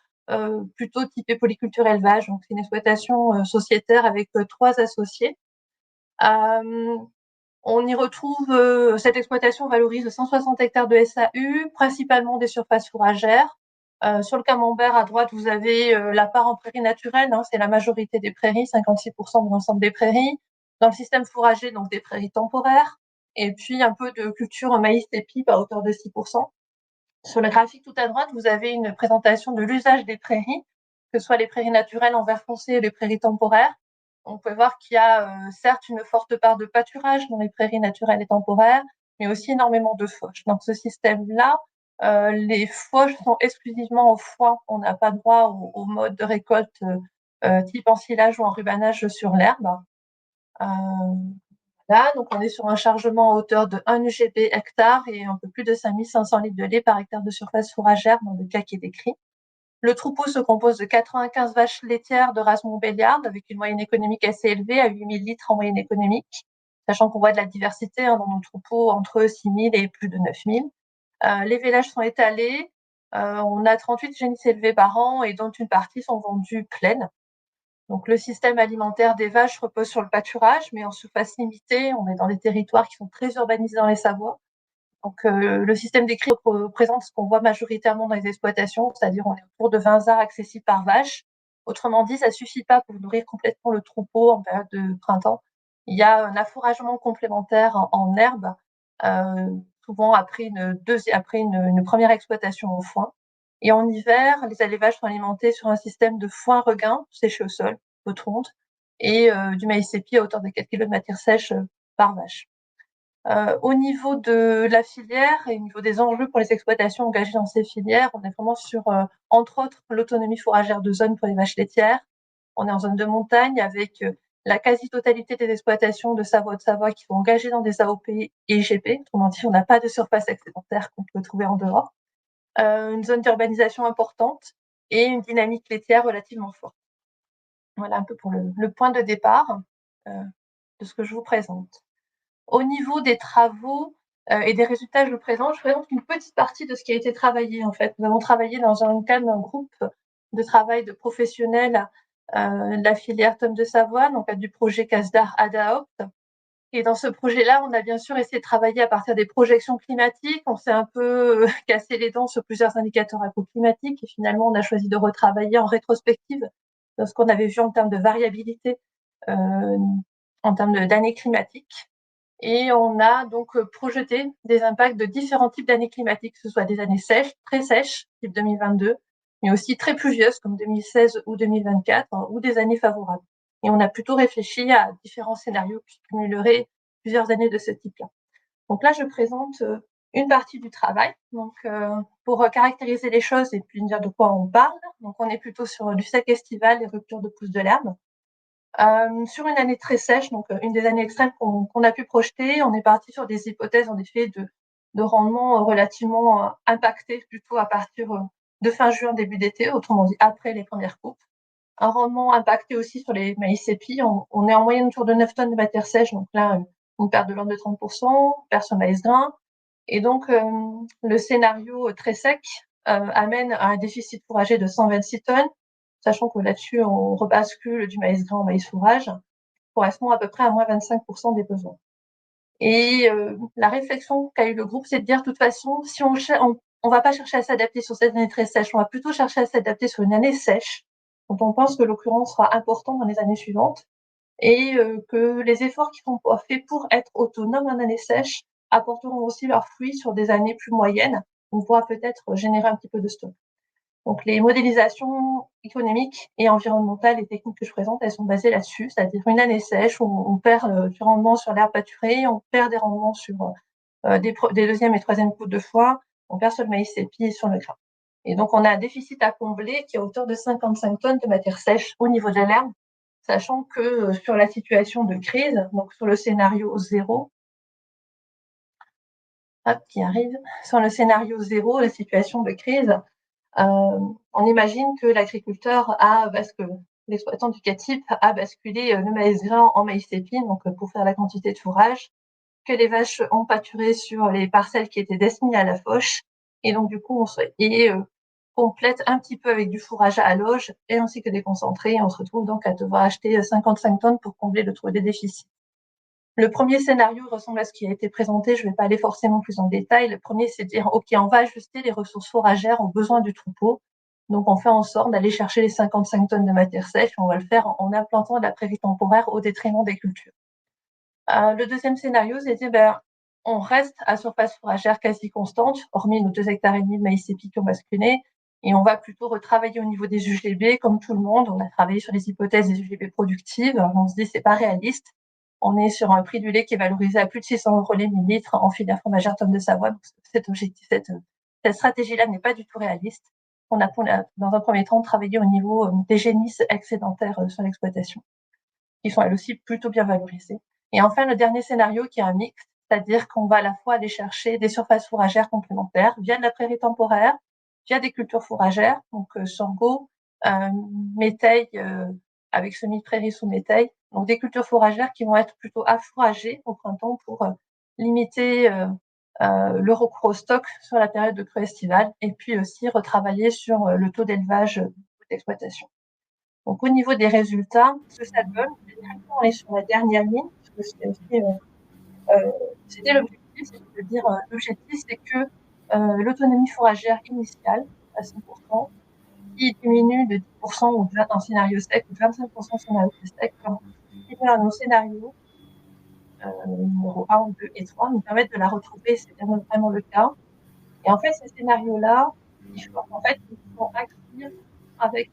plutôt typée polyculture élevage. Donc c'est une exploitation sociétaire avec 3 associés. On y retrouve cette exploitation valorise 160 hectares de SAU, principalement des surfaces fourragères. Sur le camembert à droite, vous avez la part en prairies naturelles, c'est la majorité des prairies, 56% de l'ensemble des prairies. Dans le système fourrager, donc des prairies temporaires, et puis un peu de culture maïs-épi à hauteur de 6%. Sur le graphique tout à droite, vous avez une présentation de l'usage des prairies, que ce soit les prairies naturelles en vert foncé et les prairies temporaires. On peut voir qu'il y a certes une forte part de pâturage dans les prairies naturelles et temporaires, mais aussi énormément de fauches. Dans ce système-là, les fauches sont exclusivement au foin. On n'a pas droit au mode de récolte type ensilage ou enrubanage sur l'herbe. Là, donc on est sur un chargement à hauteur de 1 UGP hectare et un peu plus de 5500 litres de lait par hectare de surface fourragère dans le cas qui est décrit. Le troupeau se compose de 95 vaches laitières de race Montbéliarde avec une moyenne économique assez élevée à 8000 litres en moyenne économique, sachant qu'on voit de la diversité dans nos troupeaux entre 6000 et plus de 9000. Les vélages sont étalés. On a 38 génisses élevées par an et dont une partie sont vendues pleines. Donc, le système alimentaire des vaches repose sur le pâturage, mais en surface limitée. On est dans des territoires qui sont très urbanisés dans les Savoies. Donc, le système des cris représente ce qu'on voit majoritairement dans les exploitations, c'est-à-dire on est autour de 20 arts accessibles par vache. Autrement dit, ça suffit pas pour nourrir complètement le troupeau en période de printemps. Il y a un affouragement complémentaire en herbe, souvent après une première exploitation au foin. Et en hiver, les élevages sont alimentés sur un système de foin-regain séché au sol, peu tronde, et du maïs-épi à hauteur de 4 kg de matière sèche par vache. Au niveau de la filière et au niveau des enjeux pour les exploitations engagées dans ces filières, on est vraiment sur, entre autres, l'autonomie fourragère de zone pour les vaches laitières. On est en zone de montagne avec la quasi-totalité des exploitations de Savoie qui sont engagées dans des AOP et IGP. Autrement dit, on n'a pas de surface excédentaire qu'on peut trouver en dehors. Une zone d'urbanisation importante et une dynamique laitière relativement forte. Voilà un peu pour le point de départ de ce que je vous présente. Au niveau des travaux et des résultats que je présente une petite partie de ce qui a été travaillé en fait. Nous avons travaillé dans un cadre d'un groupe de travail de professionnels de la filière Tonne de Savoie, donc du projet CASDAR ADAOPT. Et dans ce projet-là, on a bien sûr essayé de travailler à partir des projections climatiques. On s'est un peu cassé les dents sur plusieurs indicateurs agroclimatiques et finalement, on a choisi de retravailler en rétrospective dans ce qu'on avait vu en termes de variabilité, en termes d'années climatiques. Et on a donc projeté des impacts de différents types d'années climatiques, que ce soit des années sèches, très sèches, type 2022, mais aussi très pluvieuses comme 2016 ou 2024, ou des années favorables. Et on a plutôt réfléchi à différents scénarios qui cumuleraient plusieurs années de ce type-là. Donc là, je présente une partie du travail. Donc, pour caractériser les choses et puis dire de quoi on parle. Donc, on est plutôt sur du sec estival, les ruptures de pousse de l'herbe. Sur une année très sèche, donc une des années extrêmes qu'on a pu projeter, on est parti sur des hypothèses en effet de rendement relativement impactés plutôt à partir de fin juin, début d'été, autrement dit après les premières coupes. Un rendement impacté aussi sur les maïs-épis. On est en moyenne autour de 9 tonnes de matière sèche, donc là, une perte de l'ordre de 30%, perte sur maïs grain. Et donc, le scénario très sec amène à un déficit fourrager de 126 tonnes, sachant que là-dessus, on rebascule du maïs grain au maïs fourrage, correspond à peu près à moins 25% des besoins. Et la réflexion qu'a eu le groupe, c'est de dire, de toute façon, si on va pas chercher à s'adapter sur cette année très sèche, on va plutôt chercher à s'adapter sur une année sèche, dont on pense que l'occurrence sera importante dans les années suivantes, et que les efforts qui sont faits pour être autonomes en année sèche apporteront aussi leurs fruits sur des années plus moyennes. On pourra peut-être générer un petit peu de stock. Donc, les modélisations économiques et environnementales et techniques que je présente, elles sont basées là-dessus, c'est-à-dire une année sèche où on perd du rendement sur l'herbe pâturée, on perd des rendements sur des deuxième et troisième coups de foin, on perd sur le maïs-épi et sur le grain. Et donc, on a un déficit à combler qui est à hauteur de 55 tonnes de matière sèche au niveau de l'herbe, sachant que sur la situation de crise, donc sur le scénario 0, qui arrive, sur le scénario 0, la situation de crise, on imagine que l'agriculteur l'exploitant du CATIP a basculé le maïs grain en maïs épi, donc pour faire la quantité de fourrage, que les vaches ont pâturé sur les parcelles qui étaient destinées à la fauche, et donc du coup on complète un petit peu avec du fourrage à loge et ainsi que des concentrés. On se retrouve donc à devoir acheter 55 tonnes pour combler le trou des déficits. Le premier scénario ressemble à ce qui a été présenté. Je ne vais pas aller forcément plus en détail. Le premier, c'est de dire, OK, on va ajuster les ressources fourragères aux besoins du troupeau. Donc, on fait en sorte d'aller chercher les 55 tonnes de matière sèche. On va le faire en implantant de la prairie temporaire au détriment des cultures. Le deuxième scénario, c'était on reste à surface fourragère quasi constante, hormis nos 2,5 hectares de maïs épi qui ont basculé, et on va plutôt retravailler au niveau des UGB, comme tout le monde. On a travaillé sur les hypothèses des UGB productives. On se dit c'est pas réaliste. On est sur un prix du lait qui est valorisé à plus de 600 € les millilitres en filière fromagère tonne de Savoie. Donc cet objectif, cette stratégie-là n'est pas du tout réaliste. On a, dans un premier temps, travaillé au niveau des génisses excédentaires sur l'exploitation, qui sont elles aussi plutôt bien valorisées. Et enfin, le dernier scénario qui est un mix, c'est-à-dire qu'on va à la fois aller chercher des surfaces fourragères complémentaires via de la prairie temporaire, via des cultures fourragères, donc sorgho, métail avec semi-prairie sous métail, donc des cultures fourragères qui vont être plutôt affouragées au printemps pour limiter le recours au stock sur la période de crue estivale, et puis aussi retravailler sur le taux d'élevage d'exploitation. Donc au niveau des résultats, ce que ça donne, on est sur la dernière ligne, parce que c'était l'objectif, c'est-à-dire l'objectif, c'est que l'autonomie fourragère initiale à 100%, qui diminue de 10% en scénario sec ou de 25% en scénario sec, qui est nos scénarios numéro 1, 2 et 3 nous permettent de la retrouver, c'est vraiment le cas. Et en fait, ces scénarios-là, ils sont actifs avec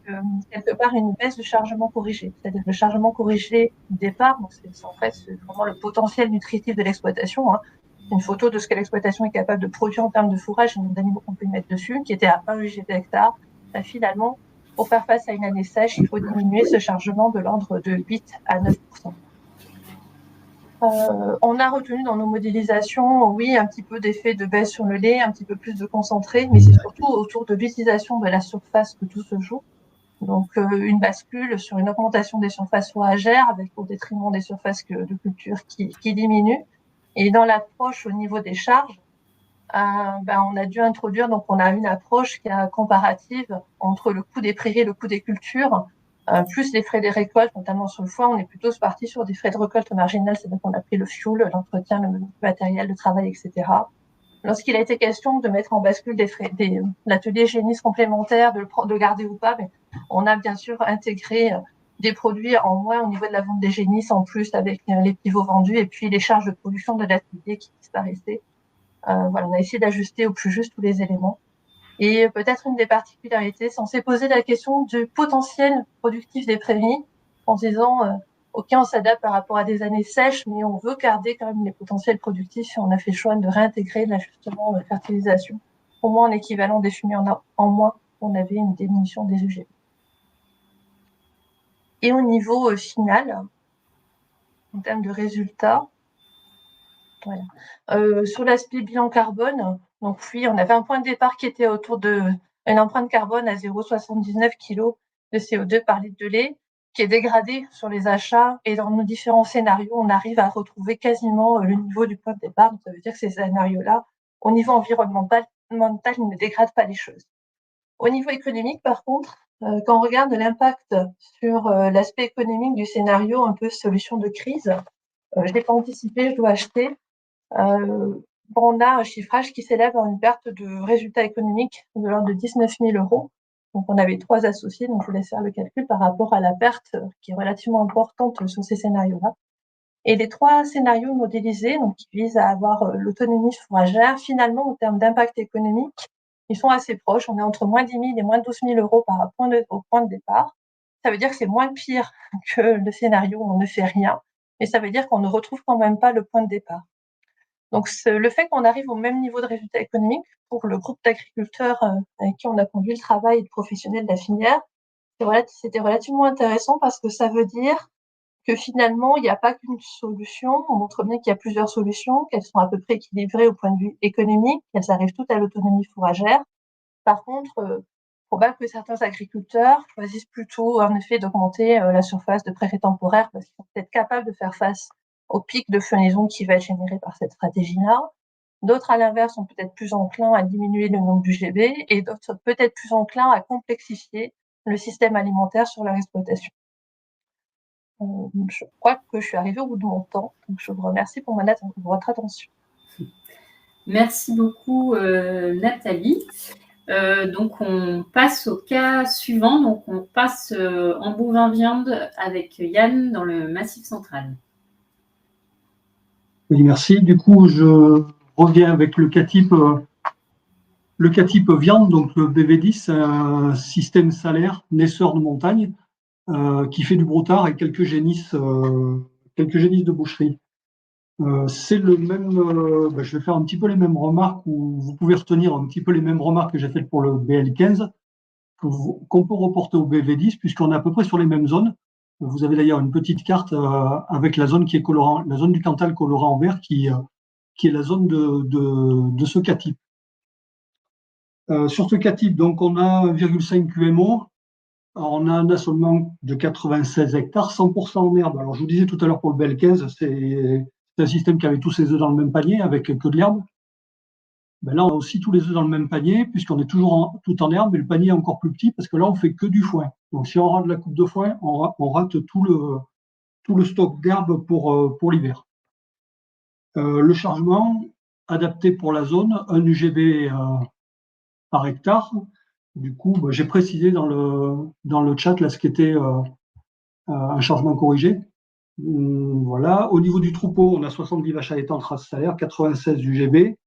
quelque part une baisse de chargement corrigé. C'est-à-dire le chargement corrigé du départ, donc c'est en fait c'est vraiment le potentiel nutritif de l'exploitation. Hein. C'est une photo de ce que l'exploitation est capable de produire en termes de fourrage et nombre d'animaux qu'on peut y mettre dessus, qui était à 1 UGB hectare. Finalement, pour faire face à une année sèche, il faut diminuer ce chargement de l'ordre de 8 à 9%. On a retenu dans nos modélisations, oui, un petit peu d'effet de baisse sur le lait, un petit peu plus de concentré, mais c'est surtout autour de l'utilisation de la surface que tout se joue. Donc, une bascule sur une augmentation des surfaces fourragères avec au détriment des surfaces de culture qui diminuent. Et dans l'approche au niveau des charges, on a dû introduire, donc on a une approche qui est comparative entre le coût des prairies et le coût des cultures, plus les frais des récoltes, notamment sur le foin. On est plutôt parti sur des frais de récolte marginales, c'est-à-dire qu'on a pris le fuel, l'entretien, le matériel de travail, etc. Lorsqu'il a été question de mettre en bascule l'atelier génisse complémentaire, de garder ou pas, mais on a bien sûr intégré des produits en moins au niveau de la vente des génisses, en plus avec les pivots vendus et puis les charges de production de l'atelier qui disparaissaient. On a essayé d'ajuster au plus juste tous les éléments. Et peut-être une des particularités, c'est on s'est posé la question du potentiel productif des prairies en se disant OK, on s'adapte par rapport à des années sèches, mais on veut garder quand même les potentiels productifs et on a fait le choix de réintégrer l'ajustement de fertilisation, au moins en équivalent des fumées en moins, on avait une diminution des UGB. Et au niveau final, en termes de résultats, sur l'aspect bilan carbone, donc oui, on avait un point de départ qui était autour d'une empreinte carbone à 0,79 kg de CO2 par litre de lait, qui est dégradé sur les achats, et dans nos différents scénarios, on arrive à retrouver quasiment le niveau du point de départ. Donc ça veut dire que ces scénarios-là, au niveau environnemental, ils ne dégradent pas les choses. Au niveau économique, par contre, quand on regarde l'impact sur l'aspect économique du scénario, un peu solution de crise, je l'ai pas anticipé, je dois acheter. On a un chiffrage qui s'élève à une perte de résultats économiques de l'ordre de 19 000 €. Donc, on avait 3 associés, donc je vous laisse faire le calcul par rapport à la perte qui est relativement importante sur ces scénarios-là. Et les 3 scénarios modélisés, donc qui visent à avoir l'autonomie fourragère, finalement, en termes d'impact économique, ils sont assez proches. On est entre moins 10 000 et moins 12 000 € au point de départ. Ça veut dire que c'est moins pire que le scénario où on ne fait rien, mais ça veut dire qu'on ne retrouve quand même pas le point de départ. Donc, le fait qu'on arrive au même niveau de résultat économique pour le groupe d'agriculteurs avec qui on a conduit le travail et de professionnels de la filière, c'était relativement intéressant parce que ça veut dire que finalement, il n'y a pas qu'une solution. On montre bien qu'il y a plusieurs solutions, qu'elles sont à peu près équilibrées au point de vue économique, qu'elles arrivent toutes à l'autonomie fourragère. Par contre, probable que certains agriculteurs choisissent plutôt, en effet, d'augmenter la surface de prairie temporaire parce qu'ils sont peut-être capables de faire face au pic de fenaison qui va être généré par cette stratégie-là. D'autres, à l'inverse, sont peut-être plus enclins à diminuer le nombre d'UGB et d'autres sont peut-être plus enclins à complexifier le système alimentaire sur leur exploitation. Je crois que je suis arrivée au bout de mon temps, donc je vous remercie pour votre attention. Merci beaucoup, Nathalie. Donc, on passe au cas suivant. Donc, on passe en bovin viande avec Yann dans le Massif central. Oui, merci. Du coup, je reviens avec le cas type viande, donc le BV10, un système salaire naisseur de montagne qui fait du broutard et quelques génisses de boucherie. C'est le même, je vais faire un petit peu les mêmes remarques, ou vous pouvez retenir un petit peu les mêmes remarques que j'ai faites pour le BL15, qu'on peut reporter au BV10, puisqu'on est à peu près sur les mêmes zones. Vous avez d'ailleurs une petite carte avec la zone qui est colorée, la zone du Cantal colorée en vert, qui est la zone de ce cas type. Sur ce cas type, donc on a 1,5 QMO, on a un assolement de 96 hectares, 100% en herbe. Alors je vous disais tout à l'heure pour le BL15, c'est un système qui avait tous ses œufs dans le même panier avec que de l'herbe. Ben là, on a aussi tous les œufs dans le même panier, puisqu'on est toujours tout en herbe, mais le panier est encore plus petit, parce que là, on fait que du foin. Donc si on rate la coupe de foin, on rate tout le stock d'herbe pour l'hiver. Le chargement, adapté pour la zone, 1 UGB par hectare. Du coup, j'ai précisé dans le chat là, ce qu'était un chargement corrigé. Voilà. Au niveau du troupeau, on a 70 vaches allaitantes race salaire, 96 UGB.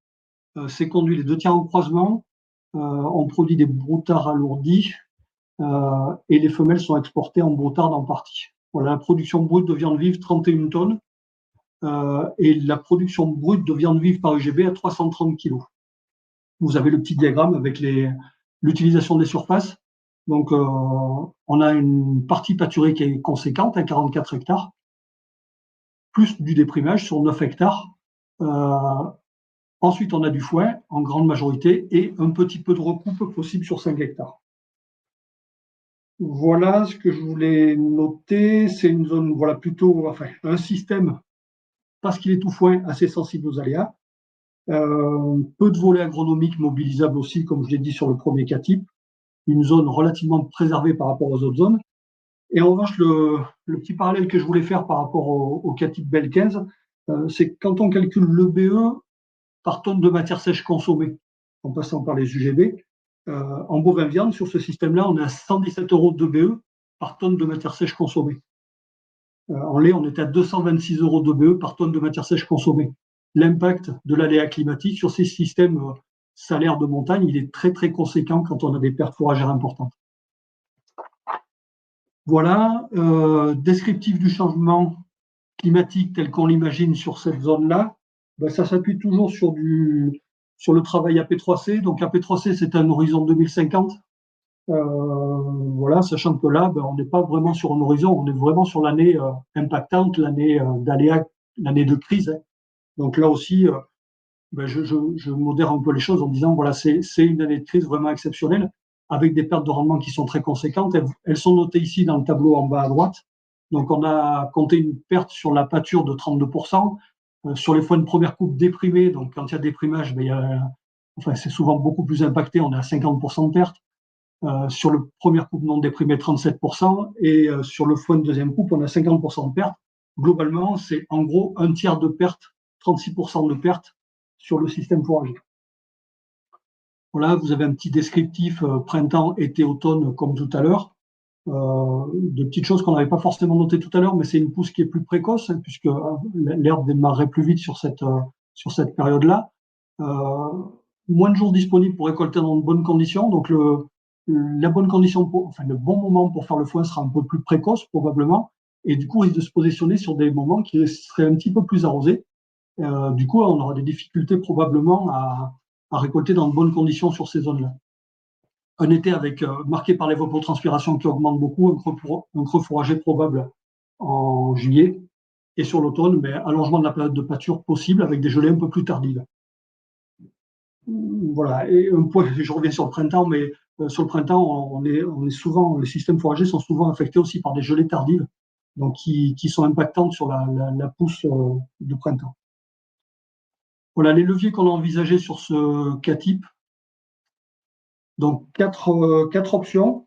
C'est conduit les 2 tiers en croisement. On produit des broutards alourdis et les femelles sont exportées en broutard en partie. Voilà, la production brute de viande vive, 31 tonnes. Et la production brute de viande vive par UGB à 330 kg. Vous avez le petit diagramme avec l'utilisation des surfaces. Donc, on a une partie pâturée qui est conséquente, à 44 hectares, plus du déprimage sur 9 hectares. Ensuite, on a du foin en grande majorité et un petit peu de recoupe possible sur 5 hectares. Voilà ce que je voulais noter. C'est une zone, voilà, plutôt, enfin, un système, parce qu'il est tout foin, assez sensible aux aléas. Peu de volets agronomiques mobilisables aussi, comme je l'ai dit sur le premier cas type. Une zone relativement préservée par rapport aux autres zones. Et en revanche, le petit parallèle que je voulais faire par rapport au cas type BL15, c'est que quand on calcule le BE par tonne de matière sèche consommée, en passant par les UGB, en bovin viande, sur ce système-là, on est à 117 € de BE par tonne de matière sèche consommée. En lait, on était à 226 € de BE par tonne de matière sèche consommée. L'impact de l'aléa climatique sur ces systèmes salaires de montagne, il est très très conséquent quand on a des pertes fourragères importantes. Voilà, descriptif du changement climatique tel qu'on l'imagine sur cette zone-là, ça s'appuie toujours sur le travail AP3C. Donc AP3C, c'est un horizon 2050. Voilà, sachant que là, on n'est pas vraiment sur un horizon, on est vraiment sur l'année impactante, l'année d'aléa, l'année de crise. Donc là aussi, je modère un peu les choses en disant, voilà, c'est une année de crise vraiment exceptionnelle, avec des pertes de rendement qui sont très conséquentes. Elles sont notées ici dans le tableau en bas à droite. Donc on a compté une perte sur la pâture de 32%, sur les foins de première coupe déprimés. Donc quand il y a déprimage, c'est souvent beaucoup plus impacté, on est à 50% de perte. Sur le première coupe non déprimée, 37%, et sur le foin de deuxième coupe, on a 50% de perte. Globalement, c'est en gros un tiers de perte, 36% de perte sur le système fourrager. Voilà, vous avez un petit descriptif printemps, été, automne, comme tout à l'heure. De petites choses qu'on n'avait pas forcément notées tout à l'heure, mais c'est une pousse qui est plus précoce, puisque l'herbe démarrerait plus vite sur cette période-là. Moins de jours disponibles pour récolter dans de bonnes conditions, donc la bonne condition, le bon moment pour faire le foin sera un peu plus précoce probablement, et du coup, il risque de se positionner sur des moments qui seraient un petit peu plus arrosés. Du coup, on aura des difficultés probablement à récolter dans de bonnes conditions sur ces zones-là. Un été marqué par l'évapotranspiration qui augmente beaucoup, un creux fourrager probable en juillet, et sur l'automne, allongement de la période de pâture possible avec des gelées un peu plus tardives. Voilà, et un point, je reviens sur le printemps, mais sur le printemps, on est souvent, les systèmes fourragers sont souvent affectés aussi par des gelées tardives, donc qui sont impactantes sur la pousse du printemps. Voilà les leviers qu'on a envisagés sur ce cas type. Donc, quatre options.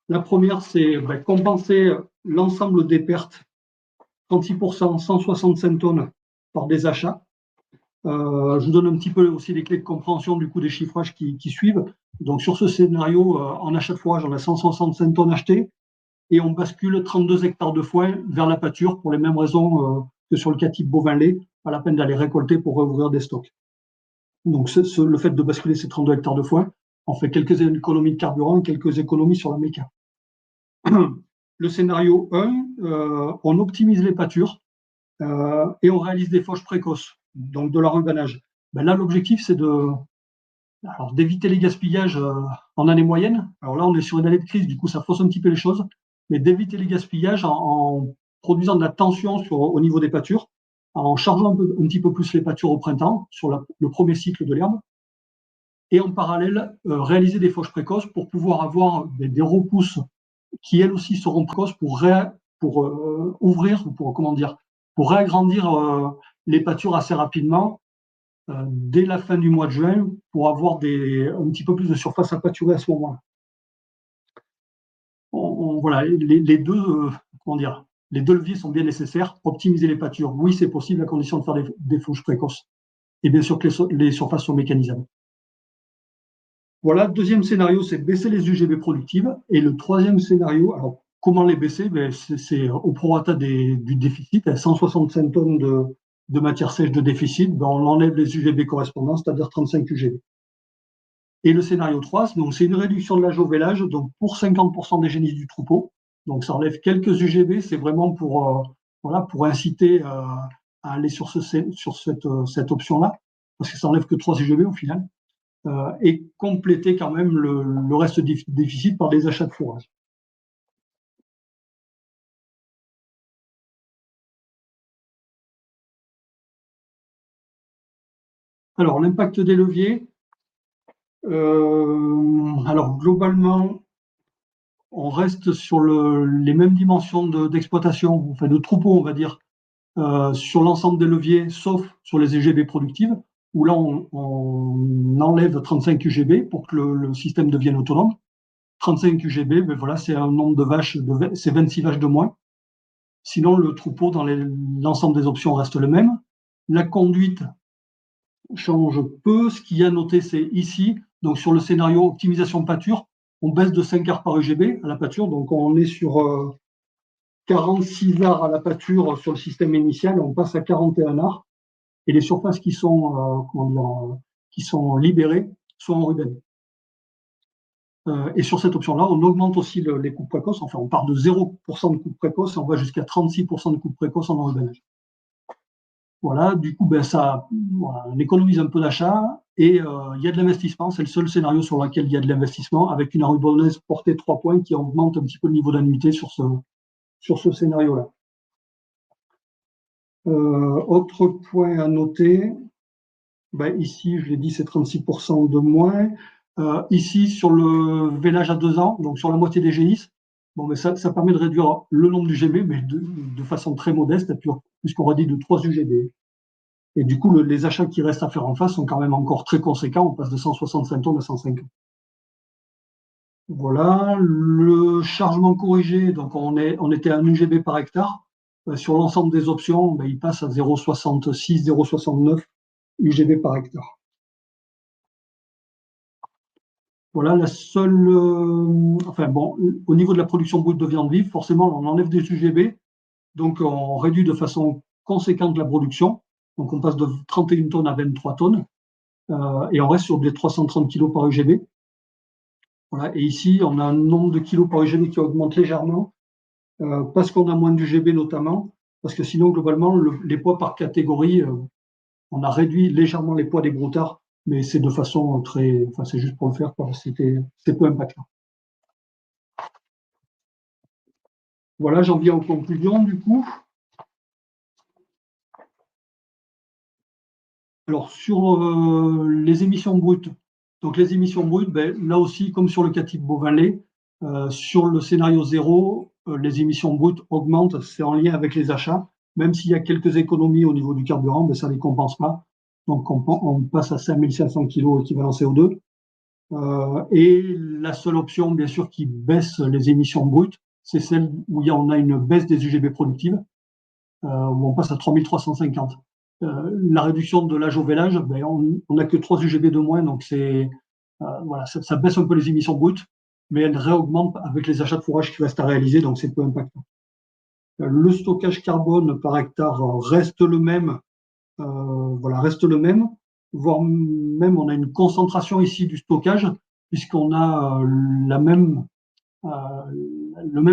La première, c'est compenser l'ensemble des pertes, 36%, 165 tonnes par des achats. Je vous donne un petit peu aussi les clés de compréhension du coup des chiffrages qui suivent. Donc, sur ce scénario, en achat de fourrage, on a 165 tonnes achetées et on bascule 32 hectares de foin vers la pâture pour les mêmes raisons que sur le cas type bovin-lait, pas la peine d'aller récolter pour rouvrir des stocks. Donc, le fait de basculer ces 32 hectares de foin, on fait quelques économies de carburant et quelques économies sur la méca. Le scénario 1, on optimise les pâtures et on réalise des fauches précoces, donc de leur envanage. Ben là, l'objectif, c'est d'éviter les gaspillages en année moyenne. Alors là, on est sur une année de crise, du coup, ça fausse un petit peu les choses, mais d'éviter les gaspillages en produisant de la tension au niveau des pâtures, en chargeant un petit peu plus les pâtures au printemps, sur le premier cycle de l'herbe, et en parallèle, réaliser des fauches précoces pour pouvoir avoir des repousses qui, elles aussi, seront précoces pour ouvrir, pour réagrandir les pâtures assez rapidement, dès la fin du mois de juin, pour avoir un petit peu plus de surface à pâturer à ce moment-là. Voilà, les deux leviers sont bien nécessaires. Optimiser les pâtures, oui, c'est possible à condition de faire des fauches précoces. Et bien sûr que les surfaces sont mécanisables. Voilà, deuxième scénario, c'est baisser les UGB productives. Et le troisième scénario, alors comment les baisser? C'est au prorata du déficit, à 165 tonnes de matière sèche de déficit, on enlève les UGB correspondants, c'est-à-dire 35 UGB. Et le scénario 3, c'est une réduction de l'âge au vélage, donc pour 50% des génisses du troupeau. Donc ça enlève quelques UGB, c'est vraiment pour inciter à aller sur cette option-là, parce que ça enlève que 3 UGB au final, et compléter quand même le reste du déficit par des achats de fourrage. Alors, l'impact des leviers. Alors, globalement, on reste sur les mêmes dimensions d'exploitation, enfin de troupeau, on va dire, sur l'ensemble des leviers, sauf sur les UGB productives, où là, on enlève 35 UGB pour que le système devienne autonome. 35 UGB, voilà, c'est un nombre de vaches, c'est 26 vaches de moins. Sinon, le troupeau, dans l'ensemble des options, reste le même. La conduite change peu. Ce qu'il y a noté, c'est ici, donc sur le scénario optimisation pâture, on baisse de 5 arts par UGB à la pâture, donc on est sur 46 arts à la pâture sur le système initial, on passe à 41 arts, et les surfaces qui sont libérées sont en ruben. Et sur cette option-là, on augmente aussi les coupes précoces, enfin on part de 0% de coupes précoces et on va jusqu'à 36% de coupes précoces en enrubenage. Voilà, du coup, on économise un peu d'achat et il y a de l'investissement. C'est le seul scénario sur lequel il y a de l'investissement, avec une enrubennaise portée 3 points qui augmente un petit peu le niveau d'annuité sur ce scénario-là. Autre point à noter, ici, je l'ai dit, c'est 36% de moins. Ici, sur le vélage à 2 ans, donc sur la moitié des génisses, ça permet de réduire le nombre d'UGB, mais de façon très modeste, puisqu'on réduit de 3 UGB. Et du coup, les achats qui restent à faire en face sont quand même encore très conséquents. On passe de 165 tonnes à 150. Voilà, le chargement corrigé, donc on était à 1 UGB par hectare. Sur l'ensemble des options, il passe à 0,66, 0,69 UGB par hectare. Voilà, au niveau de la production brute de viande vive, forcément, on enlève des UGB, donc on réduit de façon conséquente la production. Donc on passe de 31 tonnes à 23 tonnes, et on reste sur des 330 kg par UGB. Voilà, et ici, on a un nombre de kilos par UGB qui augmente légèrement, parce qu'on a moins d'UGB notamment, parce que sinon, globalement, les poids par catégorie, on a réduit légèrement les poids des broutards, mais c'est de façon c'est juste pour le faire, c'est peu impactant. Voilà, j'en viens aux conclusions du coup. Alors, sur les émissions brutes, donc les émissions brutes, là aussi, comme sur le cas type bovin-lait, sur le scénario 0, les émissions brutes augmentent, c'est en lien avec les achats, même s'il y a quelques économies au niveau du carburant, ça ne les compense pas. Donc, on passe à 5500 kg équivalent CO2. Et la seule option, bien sûr, qui baisse les émissions brutes, c'est celle où on a une baisse des UGB productives, où on passe à 3350. La réduction de l'âge au vélage, on n'a que 3 UGB de moins, donc ça baisse un peu les émissions brutes, mais elle réaugmente avec les achats de fourrage qui restent à réaliser, donc c'est peu impactant. Le stockage carbone par hectare reste le même, voire même on a une concentration ici du stockage, puisqu'on a le même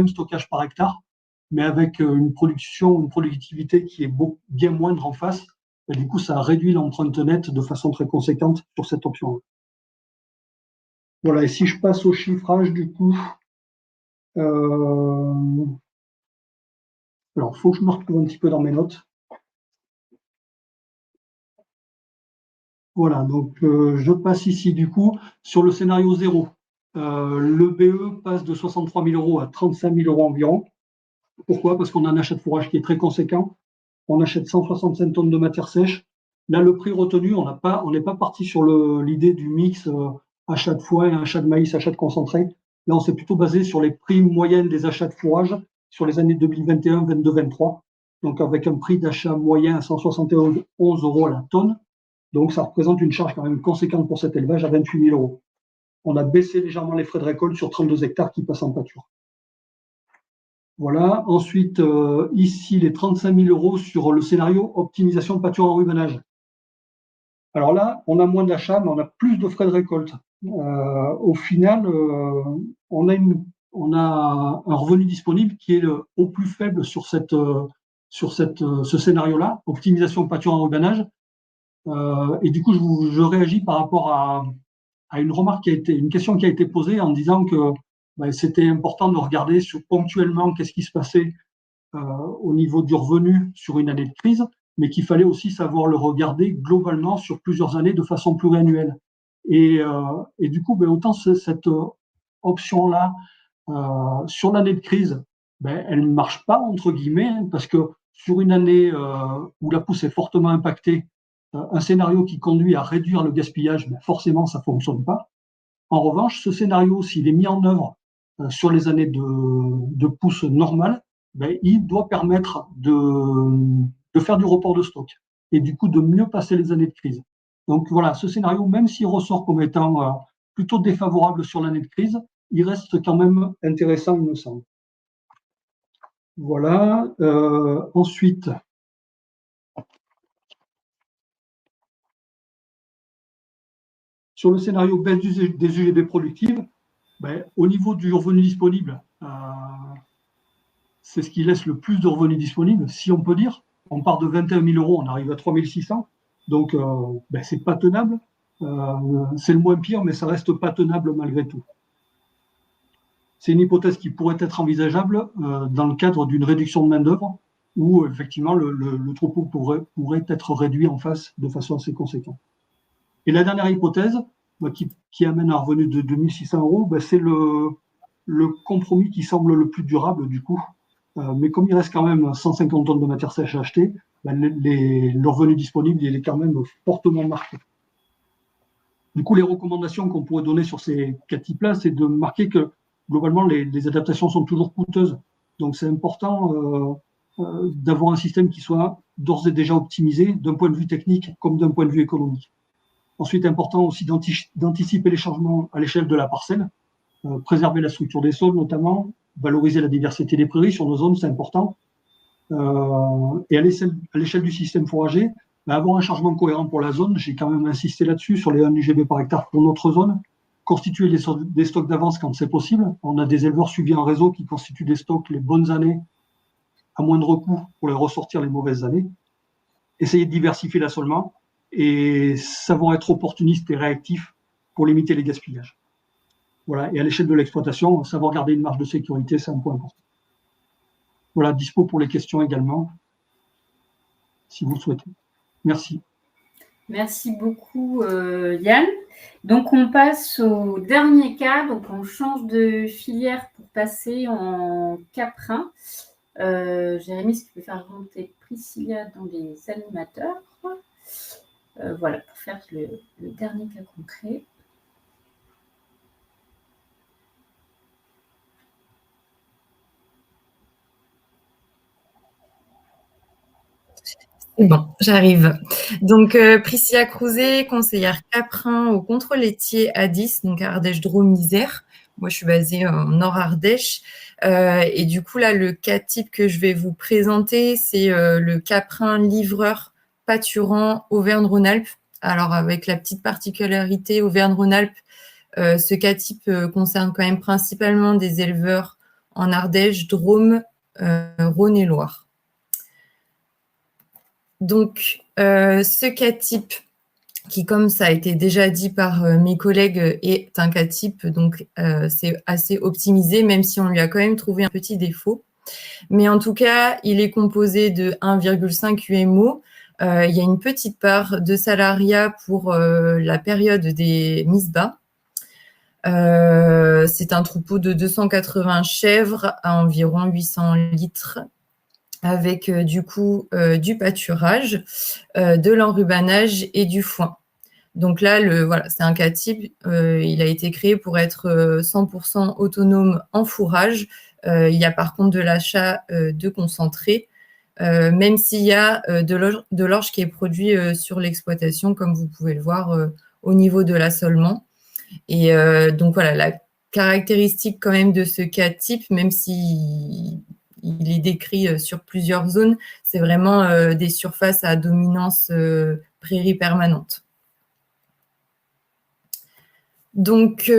stockage par hectare, mais avec une productivité qui est bien moindre en face. Et du coup, ça réduit l'empreinte nette de façon très conséquente sur cette option. Voilà, et si je passe au chiffrage, du coup, alors, il faut que je me retrouve un petit peu dans mes notes. Voilà, donc je passe ici, du coup, sur le scénario 0. Le BE passe de 63 000 € à 35 000 € environ. Pourquoi? Parce qu'on a un achat de fourrage qui est très conséquent. On achète 165 tonnes de matière sèche. Là, le prix retenu, on n'est pas parti sur l'idée du mix achat de foin, achat de maïs, achat de concentré. Là, on s'est plutôt basé sur les prix moyennes des achats de fourrage sur les années 2021, 22, 23. Donc, avec un prix d'achat moyen à 171 € à la tonne. Donc, ça représente une charge quand même conséquente pour cet élevage à 28 000 €. On a baissé légèrement les frais de récolte sur 32 hectares qui passent en pâture. Voilà. Ensuite, ici, les 35 000 € sur le scénario optimisation pâture enrubanage. Alors là, on a moins d'achats, mais on a plus de frais de récolte. Au final, on a un revenu disponible qui est au plus faible sur ce scénario-là, optimisation pâture enrubanage. Et du coup, je réagis par rapport à une question qui a été posée en disant que c'était important de regarder ponctuellement qu'est-ce qui se passait au niveau du revenu sur une année de crise, mais qu'il fallait aussi savoir le regarder globalement sur plusieurs années de façon pluriannuelle. Et du coup, autant cette option-là sur l'année de crise, elle ne marche pas, entre guillemets, parce que sur une année où la pousse est fortement impactée, un scénario qui conduit à réduire le gaspillage, forcément, ça ne fonctionne pas. En revanche, ce scénario, s'il est mis en œuvre sur les années de pousse normale, il doit permettre de faire du report de stock et du coup de mieux passer les années de crise. Donc voilà, ce scénario, même s'il ressort comme étant plutôt défavorable sur l'année de crise, il reste quand même intéressant, il me semble. Voilà. Ensuite, sur le scénario baisse des UGB productives, au niveau du revenu disponible, c'est ce qui laisse le plus de revenus disponibles, si on peut dire. On part de 21 000 €, on arrive à 3 600. Donc, c'est pas tenable. C'est le moins pire, mais ça reste pas tenable malgré tout. C'est une hypothèse qui pourrait être envisageable dans le cadre d'une réduction de main-d'œuvre où, effectivement, le troupeau pourrait être réduit en face de façon assez conséquente. Et la dernière hypothèse, qui amène un revenu de 2 600 €, c'est le compromis qui semble le plus durable, du coup. Mais comme il reste quand même 150 tonnes de matière sèche à acheter, le revenu disponible il est quand même fortement marqué. Du coup, les recommandations qu'on pourrait donner sur ces cas types-là, c'est de marquer que globalement, les adaptations sont toujours coûteuses. Donc, c'est important d'avoir un système qui soit d'ores et déjà optimisé d'un point de vue technique comme d'un point de vue économique. Ensuite, important aussi d'anticiper les changements à l'échelle de la parcelle, préserver la structure des sols notamment, valoriser la diversité des prairies sur nos zones, c'est important. Et à l'échelle du système fourrager, avoir un changement cohérent pour la zone, j'ai quand même insisté là-dessus, sur les 1 UGB par hectare pour notre zone, constituer des stocks d'avance quand c'est possible. On a des éleveurs suivis en réseau qui constituent des stocks les bonnes années à moindre coût pour les ressortir les mauvaises années. Essayer de diversifier l'assolement et savoir être opportuniste et réactif pour limiter les gaspillages. Voilà. Et à l'échelle de l'exploitation, savoir garder une marge de sécurité, c'est un point important. Voilà, dispo pour les questions également, si vous le souhaitez. Merci. Merci beaucoup, Yann. Donc, on passe au dernier cas. Donc, on change de filière pour passer en caprin. Jérémy, est-ce que tu peux faire remonter Priscilla dans les animateurs? Voilà, pour faire le dernier cas concret. C'est bon, j'arrive. Donc, Priscilla Crouzet, conseillère caprin au contrôle laitier à 10, donc à Ardèche-Drôme-Isère, Moi, je suis basée en Nord-Ardèche. Et du coup, là, le cas type que je vais vous présenter, c'est le caprin livreur pâturant Auvergne-Rhône-Alpes. Alors, avec la petite particularité Auvergne-Rhône-Alpes, ce cas type concerne quand même principalement des éleveurs en Ardèche, Drôme, Rhône et Loire. Donc, ce cas type, qui, comme ça a été déjà dit par mes collègues, est un cas type, donc c'est assez optimisé, même si on lui a quand même trouvé un petit défaut. Mais en tout cas, il est composé de 1,5 UMO. Il y a une petite part de salariat pour la période des mises bas. C'est un troupeau de 280 chèvres à environ 800 litres, avec du coup du pâturage, de l'enrubanage et du foin. Donc là, voilà, c'est un cas type. Il a été créé pour être 100% autonome en fourrage. Il y a par contre de l'achat de concentré, même s'il y a de l'orge qui est produit sur l'exploitation, comme vous pouvez le voir au niveau de l'assolement. Et donc voilà, la caractéristique quand même de ce cas type, même si il est décrit sur plusieurs zones, c'est vraiment des surfaces à dominance prairie permanente. Donc,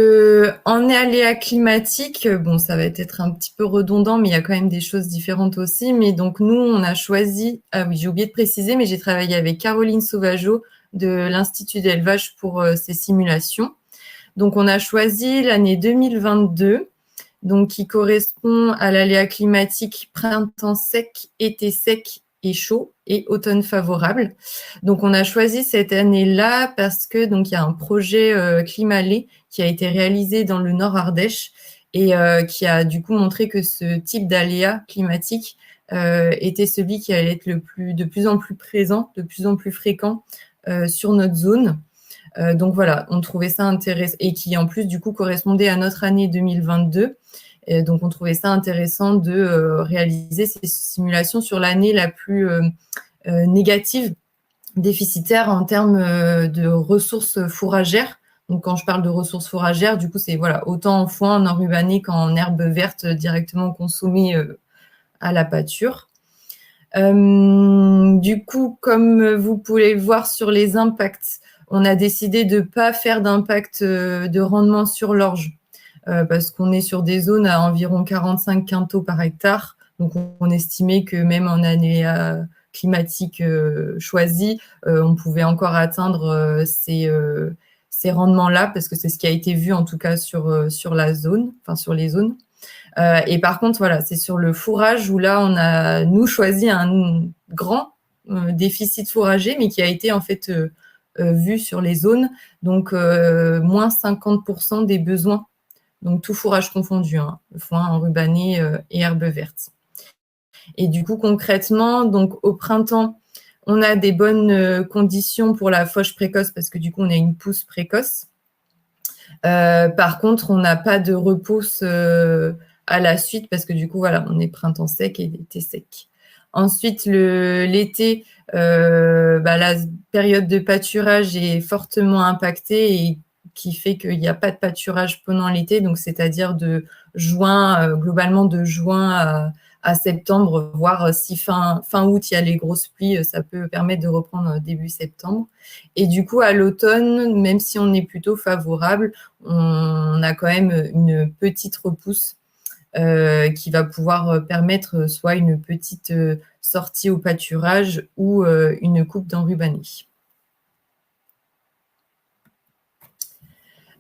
en aléas climatiques, bon, ça va être un petit peu redondant, mais il y a quand même des choses différentes aussi. Mais donc, nous, on a choisi... Ah oui, j'ai oublié de préciser, mais j'ai travaillé avec Caroline Sauvageau de l'Institut d'élevage pour ces simulations. Donc, on a choisi l'année 2022, donc qui correspond à l'aléa climatique printemps sec, été sec et chaud et automne favorable. Donc, on a choisi cette année-là parce que donc il y a un projet Climalais qui a été réalisé dans le Nord Ardèche et qui a du coup montré que ce type d'aléa climatique était celui qui allait être de plus en plus présent, de plus en plus fréquent sur notre zone. Donc voilà, on trouvait ça intéressant et qui en plus du coup correspondait à notre année 2022. Et donc on trouvait ça intéressant de réaliser ces simulations sur l'année la plus négative, déficitaire en termes de ressources fourragères. Donc quand je parle de ressources fourragères, du coup c'est voilà, autant en foin, en enrubanné qu'en herbe verte directement consommée à la pâture. Du coup, comme vous pouvez le voir sur les impacts, on a décidé de ne pas faire d'impact de rendement sur l'orge parce qu'on est sur des zones à environ 45 quintaux par hectare. Donc, on estimait que même en année climatique choisie, on pouvait encore atteindre ces rendements-là parce que c'est ce qui a été vu en tout cas sur la zone, enfin sur les zones. Et par contre, voilà, c'est sur le fourrage où là, on a, nous, choisi un grand déficit fourragé, mais qui a été en fait vu sur les zones. Donc, moins 50% des besoins. Donc, tout fourrage confondu, hein, foin, enrubanné et herbe verte. Et du coup, concrètement, donc au printemps, on a des bonnes conditions pour la fauche précoce parce que du coup, on a une pousse précoce. Par contre, on n'a pas de repousse à la suite parce que du coup, voilà, on est printemps sec et été sec. Ensuite, l'été, la période de pâturage est fortement impactée et qui fait qu'il n'y a pas de pâturage pendant l'été, donc c'est-à-dire de juin, globalement de juin à septembre, voire si fin août, il y a les grosses pluies, ça peut permettre de reprendre début septembre. Et du coup, à l'automne, même si on est plutôt favorable, on a quand même une petite repousse qui va pouvoir permettre soit une petite sortie au pâturage ou une coupe d'enrubanné.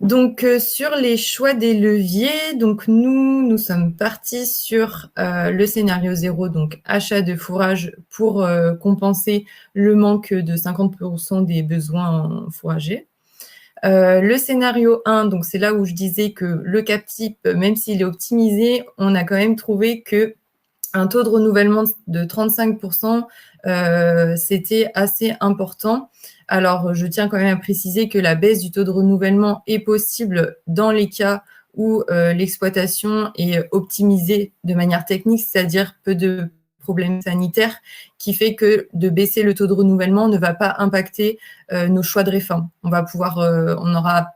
Donc, sur les choix des leviers, donc nous sommes partis sur le scénario 0, donc achat de fourrage pour compenser le manque de 50% des besoins fourragers. Le scénario 1, donc c'est là où je disais que le cap type, même s'il est optimisé, on a quand même trouvé que un taux de renouvellement de 35%, c'était assez important. Alors, je tiens quand même à préciser que la baisse du taux de renouvellement est possible dans les cas où l'exploitation est optimisée de manière technique, c'est-à-dire peu de problèmes sanitaires, qui fait que de baisser le taux de renouvellement ne va pas impacter nos choix de réforme. On aura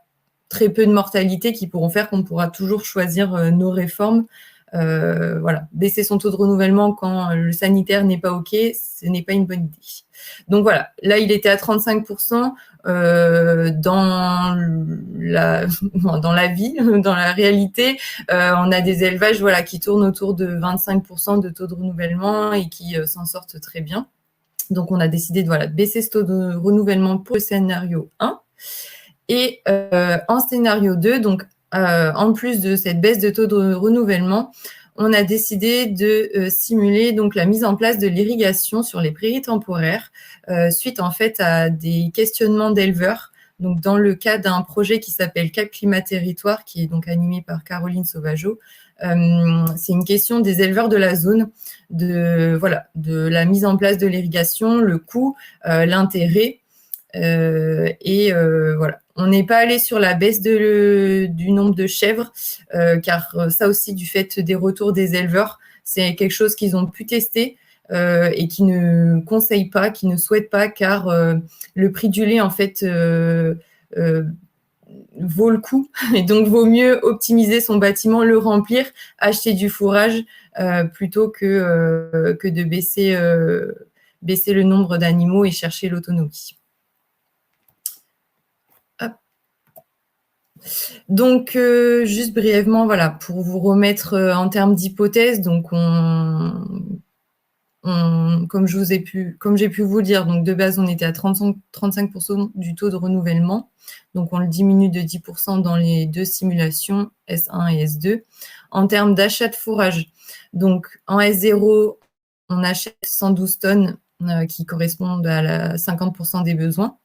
très peu de mortalité qui pourront faire qu'on pourra toujours choisir nos réformes. Voilà, baisser son taux de renouvellement quand le sanitaire n'est pas OK, ce n'est pas une bonne idée. Donc voilà, là il était à 35%. Dans la vie, dans la réalité, on a des élevages voilà, qui tournent autour de 25% de taux de renouvellement et qui s'en sortent très bien. Donc on a décidé de voilà, baisser ce taux de renouvellement pour le scénario 1. Et en scénario 2, donc en plus de cette baisse de taux de renouvellement, on a décidé de simuler donc la mise en place de l'irrigation sur les prairies temporaires suite en fait à des questionnements d'éleveurs. Donc dans le cas d'un projet qui s'appelle Cap Climat Territoire, qui est donc animé par Caroline Sauvageau, c'est une question des éleveurs de la zone, de la mise en place de l'irrigation, le coût, l'intérêt. Voilà, on n'est pas allé sur la baisse du nombre de chèvres, car ça aussi, du fait des retours des éleveurs, c'est quelque chose qu'ils ont pu tester et qui ne conseillent pas, qui ne souhaitent pas, car le prix du lait, en fait, vaut le coup. Et donc, vaut mieux optimiser son bâtiment, le remplir, acheter du fourrage, plutôt que de baisser le nombre d'animaux et chercher l'autonomie. Donc, juste brièvement, voilà, pour vous remettre en termes d'hypothèse, donc comme j'ai pu vous le dire, donc de base, on était à 35% du taux de renouvellement. Donc, on le diminue de 10% dans les deux simulations, S1 et S2. En termes d'achat de fourrage, donc en S0, on achète 112 tonnes qui correspondent à 50% des besoins.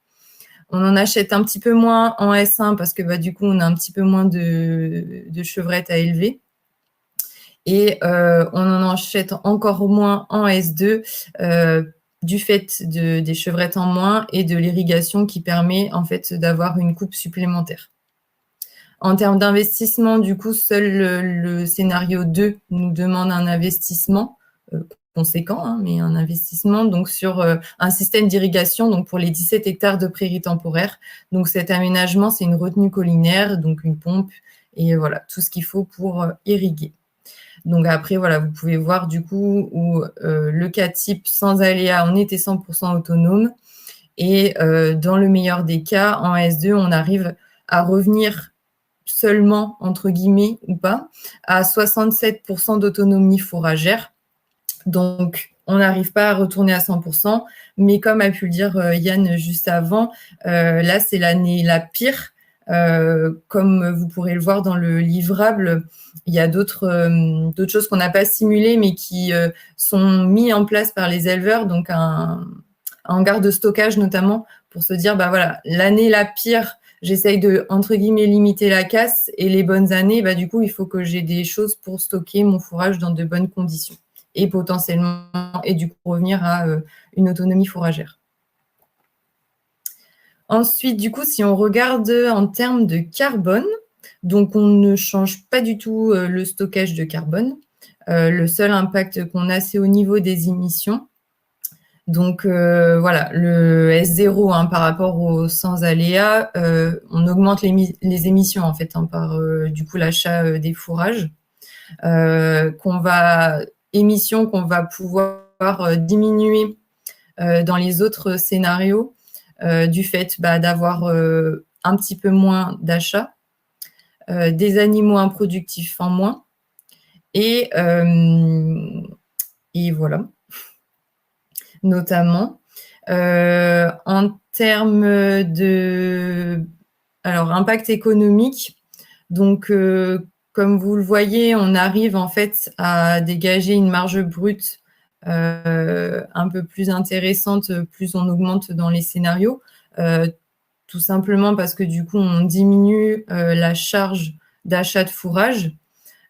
On en achète un petit peu moins en S1 parce que du coup, on a un petit peu moins de chevrettes à élever. Et on en achète encore moins en S2 du fait des chevrettes en moins et de l'irrigation qui permet en fait d'avoir une coupe supplémentaire. En termes d'investissement, du coup, seul le scénario 2 nous demande un investissement conséquent, mais un investissement donc sur un système d'irrigation donc pour les 17 hectares de prairies temporaires. Donc cet aménagement, c'est une retenue collinaire, donc une pompe et voilà tout ce qu'il faut pour irriguer. Donc après, voilà, vous pouvez voir du coup où le cas type sans aléa, on était 100% autonome et dans le meilleur des cas, en S2, on arrive à revenir seulement, entre guillemets ou pas, à 67% d'autonomie fourragère. Donc, on n'arrive pas à retourner à 100%, mais comme a pu le dire Yann juste avant, là, c'est l'année la pire. Comme vous pourrez le voir dans le livrable, il y a d'autres choses qu'on n'a pas simulées, mais qui sont mis en place par les éleveurs, donc un hangar de stockage notamment, pour se dire, voilà, l'année la pire, j'essaye de, entre guillemets, limiter la casse, et les bonnes années, du coup, il faut que j'ai des choses pour stocker mon fourrage dans de bonnes conditions. Et potentiellement, et du coup, revenir à une autonomie fourragère. Ensuite, du coup, si on regarde en termes de carbone, donc on ne change pas du tout le stockage de carbone. Le seul impact qu'on a, c'est au niveau des émissions. Donc voilà, le S0 par rapport au sans aléa, on augmente les émissions en fait par du coup l'achat des fourrages émissions qu'on va pouvoir diminuer dans les autres scénarios du fait d'avoir un petit peu moins d'achats, des animaux improductifs en moins et voilà, notamment. En termes de impact économique, donc comme vous le voyez, on arrive en fait à dégager une marge brute un peu plus intéressante, plus on augmente dans les scénarios, tout simplement parce que du coup, on diminue la charge d'achat de fourrage.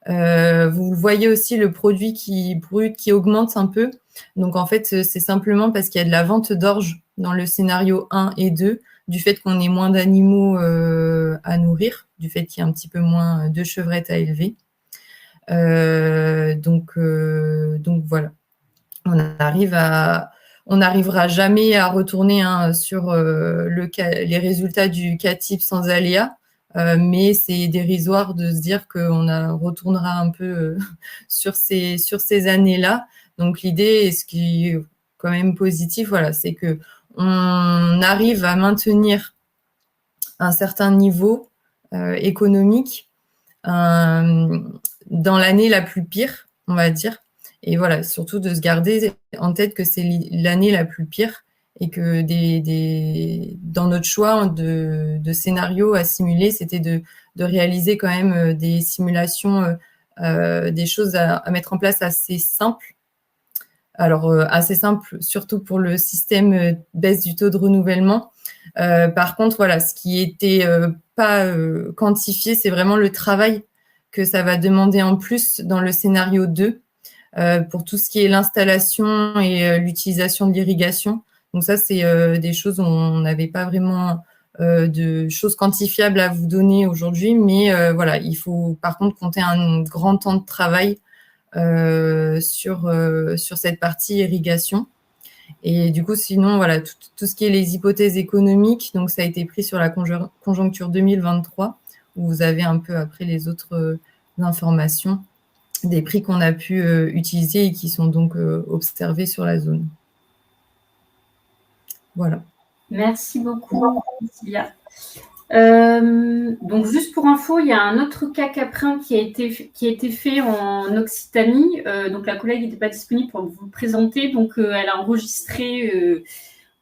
Vous voyez aussi le produit brut qui augmente un peu. Donc en fait, c'est simplement parce qu'il y a de la vente d'orge dans le scénario 1 et 2, du fait qu'on ait moins d'animaux à nourrir, du fait qu'il y a un petit peu moins de chevrettes à élever. Donc voilà, on n'arrivera jamais à retourner sur les résultats du cas type sans aléa, mais c'est dérisoire de se dire qu'on retournera un peu sur ces années-là. Donc l'idée, et ce qui est quand même positif, voilà, c'est que on arrive à maintenir un certain niveau économique dans l'année la plus pire, on va dire. Et voilà, surtout de se garder en tête que c'est l'année la plus pire et que dans notre choix de scénario à simuler, c'était de réaliser quand même des simulations, des choses à mettre en place assez simples. Alors, assez simple, surtout pour le système baisse du taux de renouvellement. Par contre, voilà, ce qui était pas quantifié, c'est vraiment le travail que ça va demander en plus dans le scénario 2 pour tout ce qui est l'installation et l'utilisation de l'irrigation. Donc ça, c'est des choses où on n'avait pas vraiment de choses quantifiables à vous donner aujourd'hui, mais voilà, il faut par contre compter un grand temps de travail sur cette partie irrigation. Et du coup, sinon, voilà, tout ce qui est les hypothèses économiques, donc ça a été pris sur la conjoncture 2023, où vous avez un peu après les autres informations des prix qu'on a pu utiliser et qui sont donc observés sur la zone. Voilà. Merci beaucoup, Cécilia. Donc juste pour info, il y a un autre cas Caprin qui a été fait en Occitanie. Donc la collègue n'était pas disponible pour vous le présenter, donc elle a enregistré,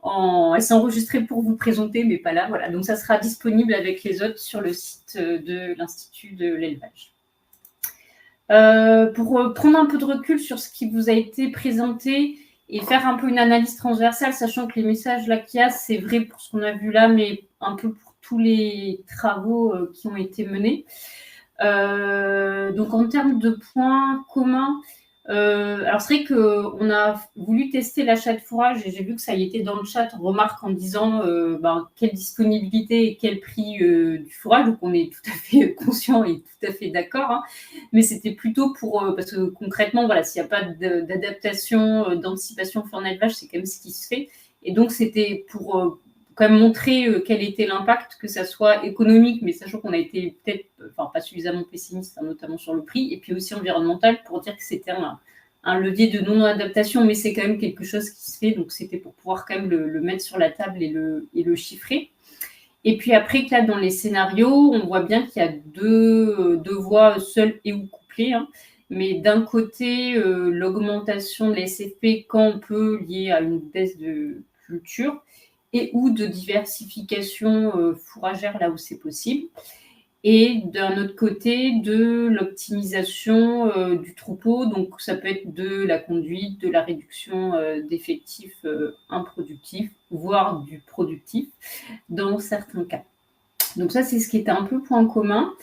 elle s'est enregistrée pour vous présenter, mais pas là. Voilà, donc ça sera disponible avec les autres sur le site de l'Institut de l'élevage. Pour prendre un peu de recul sur ce qui vous a été présenté et faire un peu une analyse transversale, sachant que les messages là qu'il y a, c'est vrai pour ce qu'on a vu là, mais un peu pour tous les travaux qui ont été menés. Donc en termes de points communs, alors c'est vrai qu'on a voulu tester l'achat de fourrage et j'ai vu que ça y était dans le chat, remarque en disant quelle disponibilité et quel prix du fourrage, donc on est tout à fait conscient et tout à fait d'accord, hein. Mais c'était plutôt pour, parce que concrètement, voilà, s'il n'y a pas d'adaptation, d'anticipation en élevage, c'est quand même ce qui se fait. Et donc c'était pour quand même montrer quel était l'impact, que ça soit économique, mais sachant qu'on a été peut-être pas suffisamment pessimiste, hein, notamment sur le prix, et puis aussi environnemental, pour dire que c'était un levier de non-adaptation, mais c'est quand même quelque chose qui se fait, donc c'était pour pouvoir quand même le mettre sur la table et le chiffrer. Et puis après, là, dans les scénarios, on voit bien qu'il y a deux voies seules et ou couplées, hein. Mais d'un côté, l'augmentation de la SFP quand on peut liée à une baisse de culture, et ou de diversification fourragère là où c'est possible. Et d'un autre côté, de l'optimisation du troupeau. Donc, ça peut être de la conduite, de la réduction d'effectifs improductifs, voire du productif, dans certains cas. Donc, ça, c'est ce qui était un peu point commun.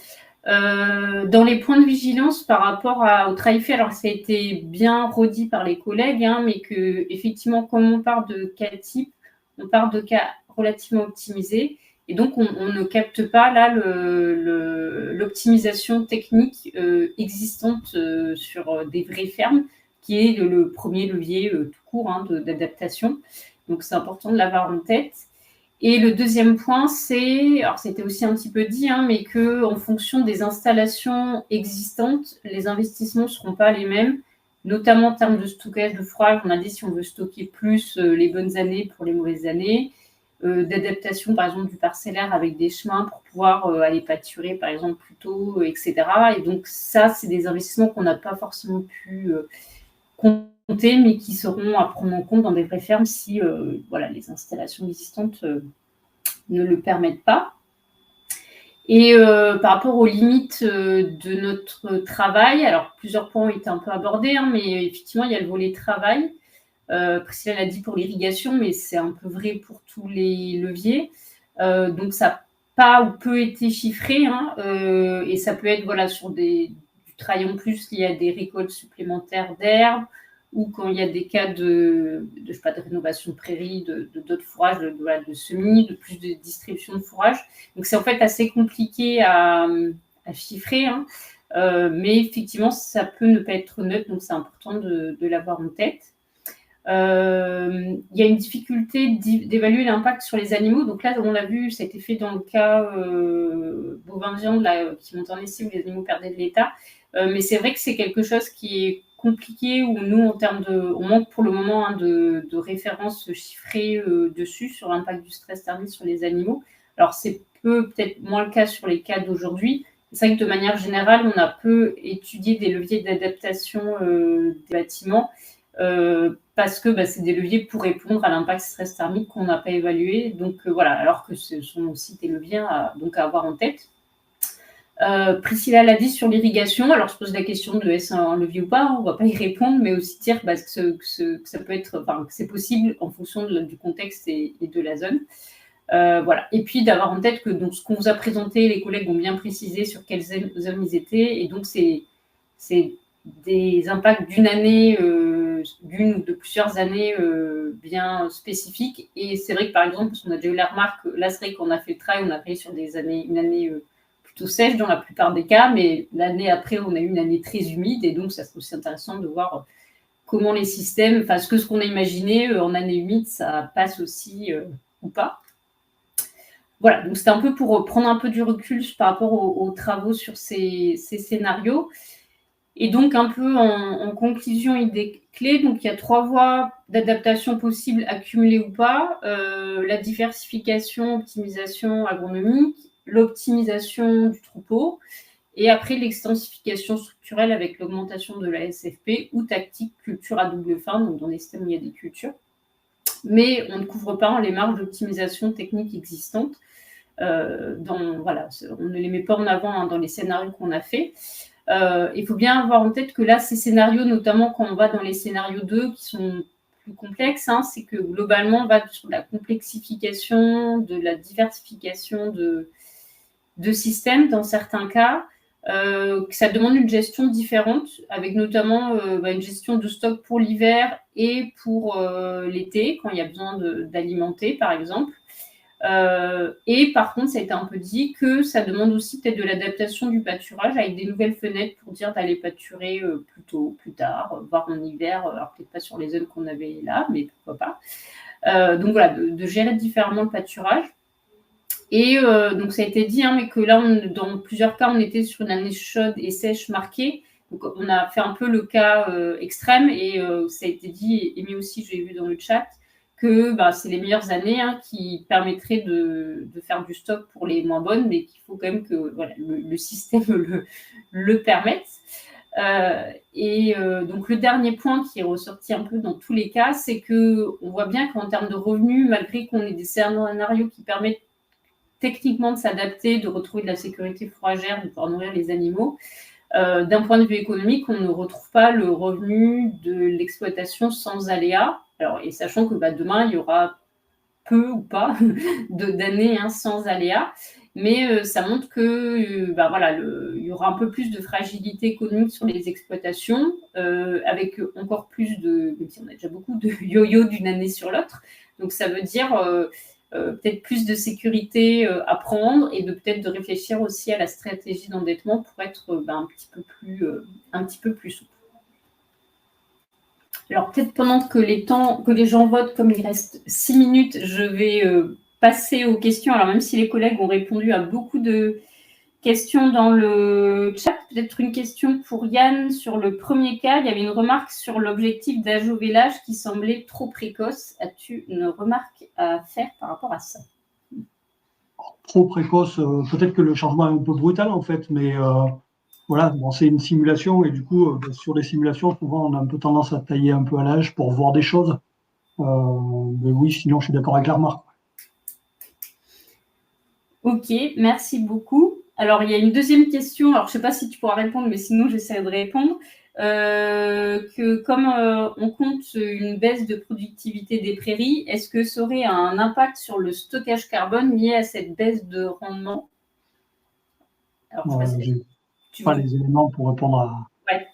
Dans les points de vigilance par rapport au travail fait, alors ça a été bien redit par les collègues, hein, mais que effectivement, comme on parle de cas type, on parle de cas relativement optimisés, et donc on ne capte pas là l'optimisation technique existante sur des vraies fermes, qui est le premier levier tout court, hein, d'adaptation. Donc c'est important de l'avoir en tête. Et le deuxième point, alors c'était aussi un petit peu dit, hein, mais qu'en fonction des installations existantes, les investissements ne seront pas les mêmes, notamment en termes de stockage de fourrage. On a dit si on veut stocker plus les bonnes années pour les mauvaises années, d'adaptation par exemple du parcellaire avec des chemins pour pouvoir aller pâturer par exemple plus tôt, etc. Et donc ça, c'est des investissements qu'on n'a pas forcément pu compter, mais qui seront à prendre en compte dans des vraies fermes si les installations existantes ne le permettent pas. Et par rapport aux limites de notre travail, alors plusieurs points ont été un peu abordés, hein, mais effectivement, il y a le volet travail. Priscilla l'a dit pour l'irrigation, mais c'est un peu vrai pour tous les leviers. Donc, ça n'a pas ou peu été chiffré, hein, et ça peut être sur du travail en plus lié à des récoltes supplémentaires d'herbes, ou quand il y a des cas de rénovation de prairies, d'autres fourrages, de semis, de plus de distribution de fourrage. Donc, c'est en fait assez compliqué à chiffrer, hein, mais effectivement, ça peut ne pas être neutre, donc c'est important de l'avoir en tête. Il y a une difficulté d'évaluer l'impact sur les animaux. Donc là, on l'a vu, ça a été fait dans le cas bovin viande qui monte en essai où les animaux perdaient de l'état. Mais c'est vrai que c'est quelque chose qui est compliqué où nous, on manque pour le moment de références chiffrées dessus sur l'impact du stress thermique sur les animaux. Alors c'est peut-être moins le cas sur les cas d'aujourd'hui. C'est vrai que de manière générale, on a peu étudié des leviers d'adaptation des bâtiments parce que c'est des leviers pour répondre à l'impact stress thermique qu'on n'a pas évalué. Donc voilà, alors que ce sont aussi des leviers à avoir en tête. Priscilla l'a dit sur l'irrigation. Alors, je pose la question de est-ce un levier ou pas, on ne va pas y répondre, mais aussi dire que ça peut être, que c'est possible en fonction du contexte et de la zone. Voilà. Et puis d'avoir en tête que donc, ce qu'on vous a présenté, les collègues ont bien précisé sur quelles zones ils étaient, et donc c'est des impacts d'une année, d'une ou de plusieurs années bien spécifiques. Et c'est vrai que par exemple, parce qu'on a déjà eu la remarque, là c'est vrai qu'on a fait le travail, on a fait sur une année plutôt sèche dans la plupart des cas, mais l'année après, on a eu une année très humide, et donc ça serait aussi intéressant de voir comment les systèmes, ce qu'on a imaginé en année humide, ça passe aussi ou pas. Voilà, donc c'était un peu pour prendre un peu du recul par rapport aux travaux sur ces scénarios. Et donc, un peu en conclusion, idée clé, donc il y a 3 voies d'adaptation possibles, accumulées ou pas. La diversification, optimisation agronomique, l'optimisation du troupeau, et après l'extensification structurelle avec l'augmentation de la SFP ou tactique culture à double fin, donc dans les systèmes où il y a des cultures. Mais on ne couvre pas les marges d'optimisation technique existantes. On ne les met pas en avant dans les scénarios qu'on a faits. Il faut bien avoir en tête que là, ces scénarios, notamment quand on va dans les scénarios 2 qui sont plus complexes, c'est que globalement, on va sur la complexification, de la diversification de systèmes dans certains cas, que ça demande une gestion différente, avec notamment une gestion de stock pour l'hiver et pour l'été, quand il y a besoin d'alimenter, par exemple. Et par contre, ça a été un peu dit que ça demande aussi peut-être de l'adaptation du pâturage avec des nouvelles fenêtres pour dire d'aller pâturer plus tôt, plus tard, voire en hiver, alors peut-être pas sur les zones qu'on avait là, mais pourquoi pas. Donc voilà, de gérer différemment le pâturage. Et donc ça a été dit, mais que là, dans plusieurs cas, on était sur une année chaude et sèche marquée. Donc on a fait un peu le cas extrême, et ça a été dit, et Amy aussi, je l'ai vu dans le chat, que c'est les meilleures années qui permettraient de faire du stock pour les moins bonnes, mais qu'il faut quand même que le système le permette. Donc le dernier point qui est ressorti un peu dans tous les cas, c'est qu'on voit bien qu'en termes de revenus, malgré qu'on ait des scénarios qui permettent techniquement de s'adapter, de retrouver de la sécurité fourragère, de pouvoir nourrir les animaux, d'un point de vue économique, on ne retrouve pas le revenu de l'exploitation sans aléas. Alors, et sachant que demain, il y aura peu ou pas d'années sans aléas, mais ça montre que il y aura un peu plus de fragilité économique sur les exploitations, avec encore plus même si on a déjà beaucoup de yo-yo d'une année sur l'autre. Donc ça veut dire peut-être plus de sécurité à prendre, et peut-être de réfléchir aussi à la stratégie d'endettement pour être un petit peu plus souple. Alors, peut-être pendant que les gens votent, comme il reste 6 minutes, je vais passer aux questions. Alors, même si les collègues ont répondu à beaucoup de questions dans le chat, peut-être une question pour Yann sur le premier cas. Il y avait une remarque sur l'objectif d'ajovélage qui semblait trop précoce. As-tu une remarque à faire par rapport à ça? Trop précoce, peut-être que le changement est un peu brutal en fait, mais voilà, c'est une simulation, et du coup, sur les simulations, souvent, on a un peu tendance à tailler un peu à l'âge pour voir des choses. Mais oui, sinon, je suis d'accord avec la remarque. Ok, merci beaucoup. Alors, il y a une deuxième question. Alors, je ne sais pas si tu pourras répondre, mais sinon, j'essaierai de répondre. Que comme on compte une baisse de productivité des prairies, est-ce que ça aurait un impact sur le stockage carbone lié à cette baisse de rendement? Alors, je n'ai pas les éléments pour répondre à... Ouais.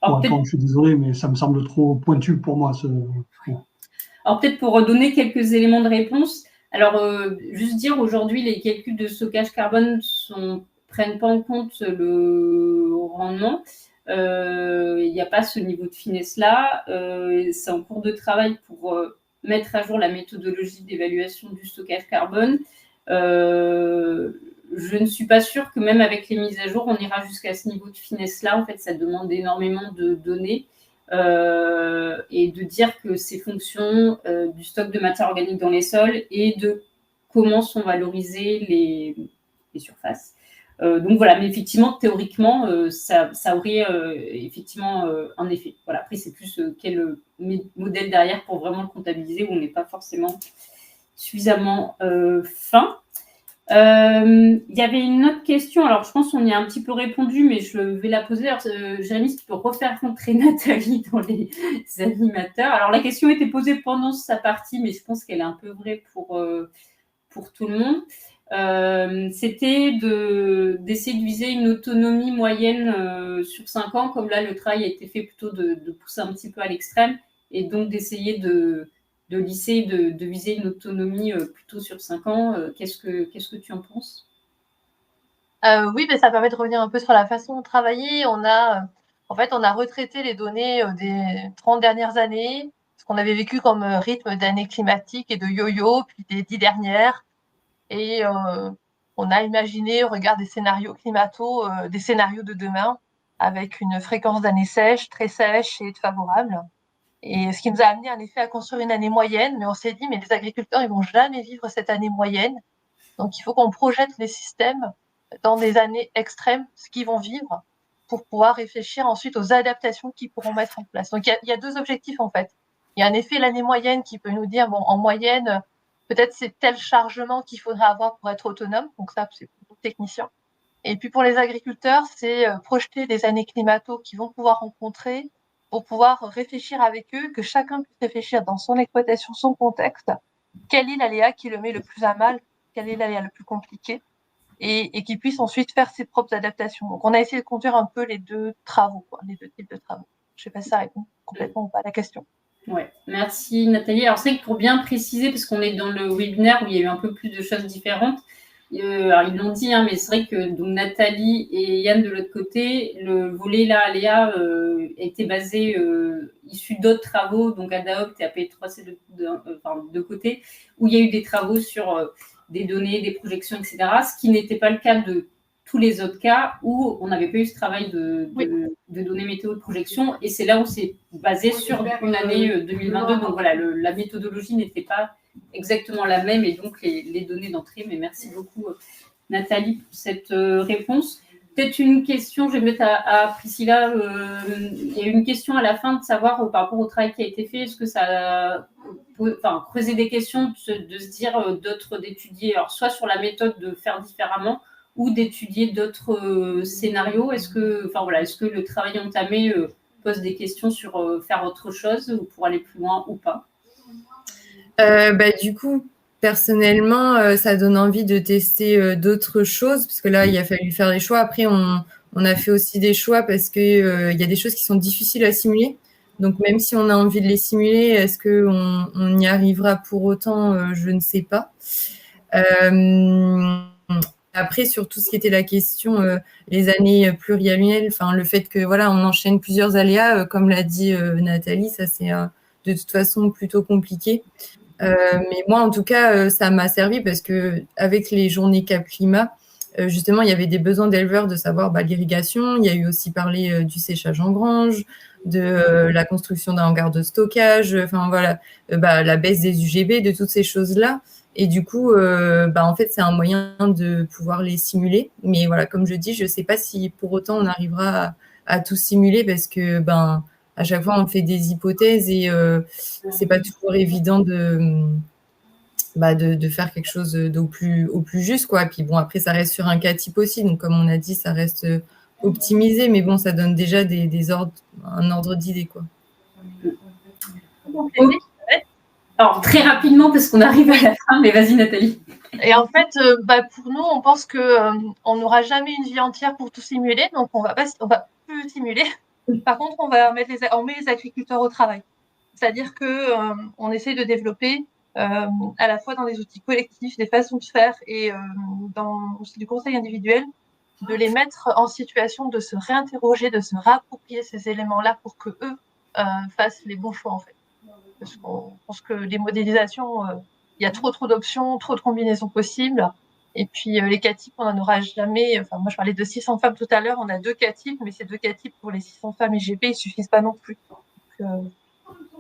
Alors, je suis désolé, mais ça me semble trop pointu pour moi. Alors, peut-être pour donner quelques éléments de réponse. Alors, juste dire, aujourd'hui, les calculs de stockage carbone ne prennent pas en compte le rendement. Il n'y a pas ce niveau de finesse-là. C'est en cours de travail pour mettre à jour la méthodologie d'évaluation du stockage carbone. Je ne suis pas sûre que même avec les mises à jour, on ira jusqu'à ce niveau de finesse-là. En fait, ça demande énormément de données et de dire que ces fonctions du stock de matière organique dans les sols et de comment sont valorisées les surfaces. Donc voilà, mais effectivement, théoriquement, ça aurait effectivement un effet. Voilà. Après, c'est plus quel modèle derrière pour vraiment le comptabiliser où on n'est pas forcément suffisamment fin. Il y avait une autre question, alors je pense qu'on y a un petit peu répondu, mais je vais la poser. Alors, Jérémy, si tu peux refaire rentrer Nathalie dans les animateurs. Alors la question était posée pendant sa partie, mais je pense qu'elle est un peu vraie pour tout le monde. C'était d'essayer de viser une autonomie moyenne sur 5 ans, comme là le travail a été fait plutôt de pousser un petit peu à l'extrême, et donc d'essayer de lisser, de viser une autonomie plutôt sur 5 ans. Qu'est-ce que tu en penses? Oui, mais ça permet de revenir un peu sur la façon de travailler. On a retraité les données des 30 dernières années, ce qu'on avait vécu comme rythme d'années climatiques et de yo-yo, puis des 10 dernières. Et on a imaginé, au regard des scénarios climato, des scénarios de demain, avec une fréquence d'années sèches, très sèches et favorables. Et ce qui nous a amené en effet à construire une année moyenne, mais on s'est dit, mais les agriculteurs, ils vont jamais vivre cette année moyenne. Donc il faut qu'on projette les systèmes dans des années extrêmes, ce qu'ils vont vivre, pour pouvoir réfléchir ensuite aux adaptations qu'ils pourront mettre en place. Donc il y a deux objectifs en fait. Il y a en effet l'année moyenne qui peut nous dire, bon, en moyenne, peut-être c'est tel chargement qu'il faudra avoir pour être autonome. Donc ça, c'est pour les techniciens. Et puis pour les agriculteurs, c'est projeter des années climato qu'ils vont pouvoir rencontrer pour pouvoir réfléchir avec eux, que chacun puisse réfléchir dans son exploitation, son contexte, quel est l'aléa qui le met le plus à mal, quel est l'aléa le plus compliqué, et qu'il puisse ensuite faire ses propres adaptations. Donc on a essayé de conduire un peu les deux travaux, les deux types de travaux. Je ne sais pas si ça répond complètement ou pas à la question. Ouais, merci Nathalie. Alors c'est vrai que pour bien préciser, parce qu'on est dans le webinaire où il y a eu un peu plus de choses différentes, alors ils l'ont dit, mais c'est vrai que donc, Nathalie et Yann de l'autre côté, le volet là, Aléa, était basé, issu d'autres travaux, donc Adaopt et AP3C de côté, où il y a eu des travaux sur des données, des projections, etc., ce qui n'était pas le cas de tous les autres cas où on n'avait pas eu ce travail de données météo de projection, et c'est là où c'est basé sur une année 2022. Donc voilà, la méthodologie n'était pas exactement la même, et donc les données d'entrée. Mais merci beaucoup Nathalie pour cette réponse. Peut-être une question, je vais mettre à Priscilla. Il y a eu une question à la fin de savoir par rapport au travail qui a été fait, est-ce que ça a creusé des questions de se dire d'étudier, alors soit sur la méthode de faire différemment, ou d'étudier d'autres scénarios. Est-ce que le travail entamé pose des questions sur faire autre chose ou pour aller plus loin ou pas? Du coup, personnellement, ça donne envie de tester d'autres choses, parce que là, il a fallu faire des choix. Après, on a fait aussi des choix parce que il y a des choses qui sont difficiles à simuler. Donc, même si on a envie de les simuler, est-ce qu'on y arrivera pour autant? Je ne sais pas. Après, sur tout ce qui était la question, les années pluriannuelles, le fait que voilà, on enchaîne plusieurs aléas, comme l'a dit Nathalie, ça c'est de toute façon plutôt compliqué. Mais moi, en tout cas, ça m'a servi parce que avec les journées Cap Climat, justement, il y avait des besoins d'éleveurs de savoir l'irrigation. Il y a eu aussi parlé du séchage en grange, de la construction d'un hangar de stockage, la baisse des UGB, de toutes ces choses-là. Et du coup, en fait, c'est un moyen de pouvoir les simuler. Mais voilà, comme je dis, je ne sais pas si pour autant on arrivera à tout simuler parce que à chaque fois on fait des hypothèses et c'est pas toujours évident de faire quelque chose au plus juste, quoi. Et puis bon, après ça reste sur un cas type aussi, donc comme on a dit, ça reste optimisé, mais bon, ça donne déjà un ordre d'idée, quoi. Alors, très rapidement, parce qu'on arrive à la fin, mais vas-y, Nathalie. Et en fait, pour nous, on pense qu'on n'aura jamais une vie entière pour tout simuler, donc on va plus simuler. Par contre, on met les agriculteurs au travail. C'est-à-dire qu'on essaie de développer à la fois dans des outils collectifs, des façons de faire et dans du conseil individuel, de les mettre en situation de se réinterroger, de se réapproprier ces éléments-là pour que eux fassent les bons choix en fait. Parce qu'on pense que les modélisations, il y a trop d'options, trop de combinaisons possibles. Et puis les cas-types, on n'en aura jamais. Enfin, moi je parlais de 600 femmes tout à l'heure, on a 2 cas-types, mais ces 2 cas-types pour les 600 femmes IGP, ils suffisent pas non plus. Donc,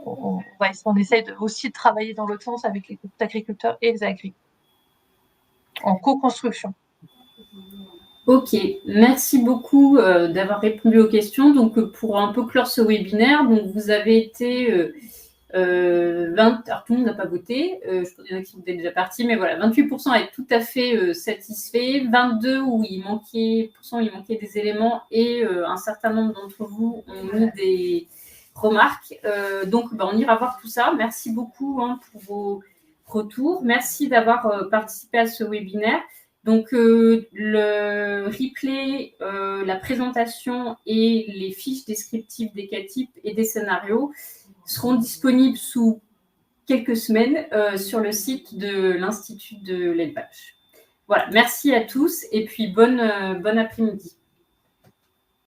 on essaye aussi de travailler dans l'autre sens avec les agriculteurs et les agriculteurs en co-construction. Ok, merci beaucoup d'avoir répondu aux questions. Donc, pour un peu clore ce webinaire, donc vous avez été 20, alors tout le monde n'a pas voté, je pense qu'il y en a qui sont déjà partis, mais voilà, 28% est tout à fait satisfait, 22% où il manquait des éléments et un certain nombre d'entre vous ont mis des remarques. Donc, on ira voir tout ça. Merci beaucoup pour vos retours. Merci d'avoir participé à ce webinaire. Donc, le replay, la présentation et les fiches descriptives des cas-types et des scénarios seront disponibles sous quelques semaines sur le site de l'Institut de l'élevage. Voilà, merci à tous et puis bon après-midi.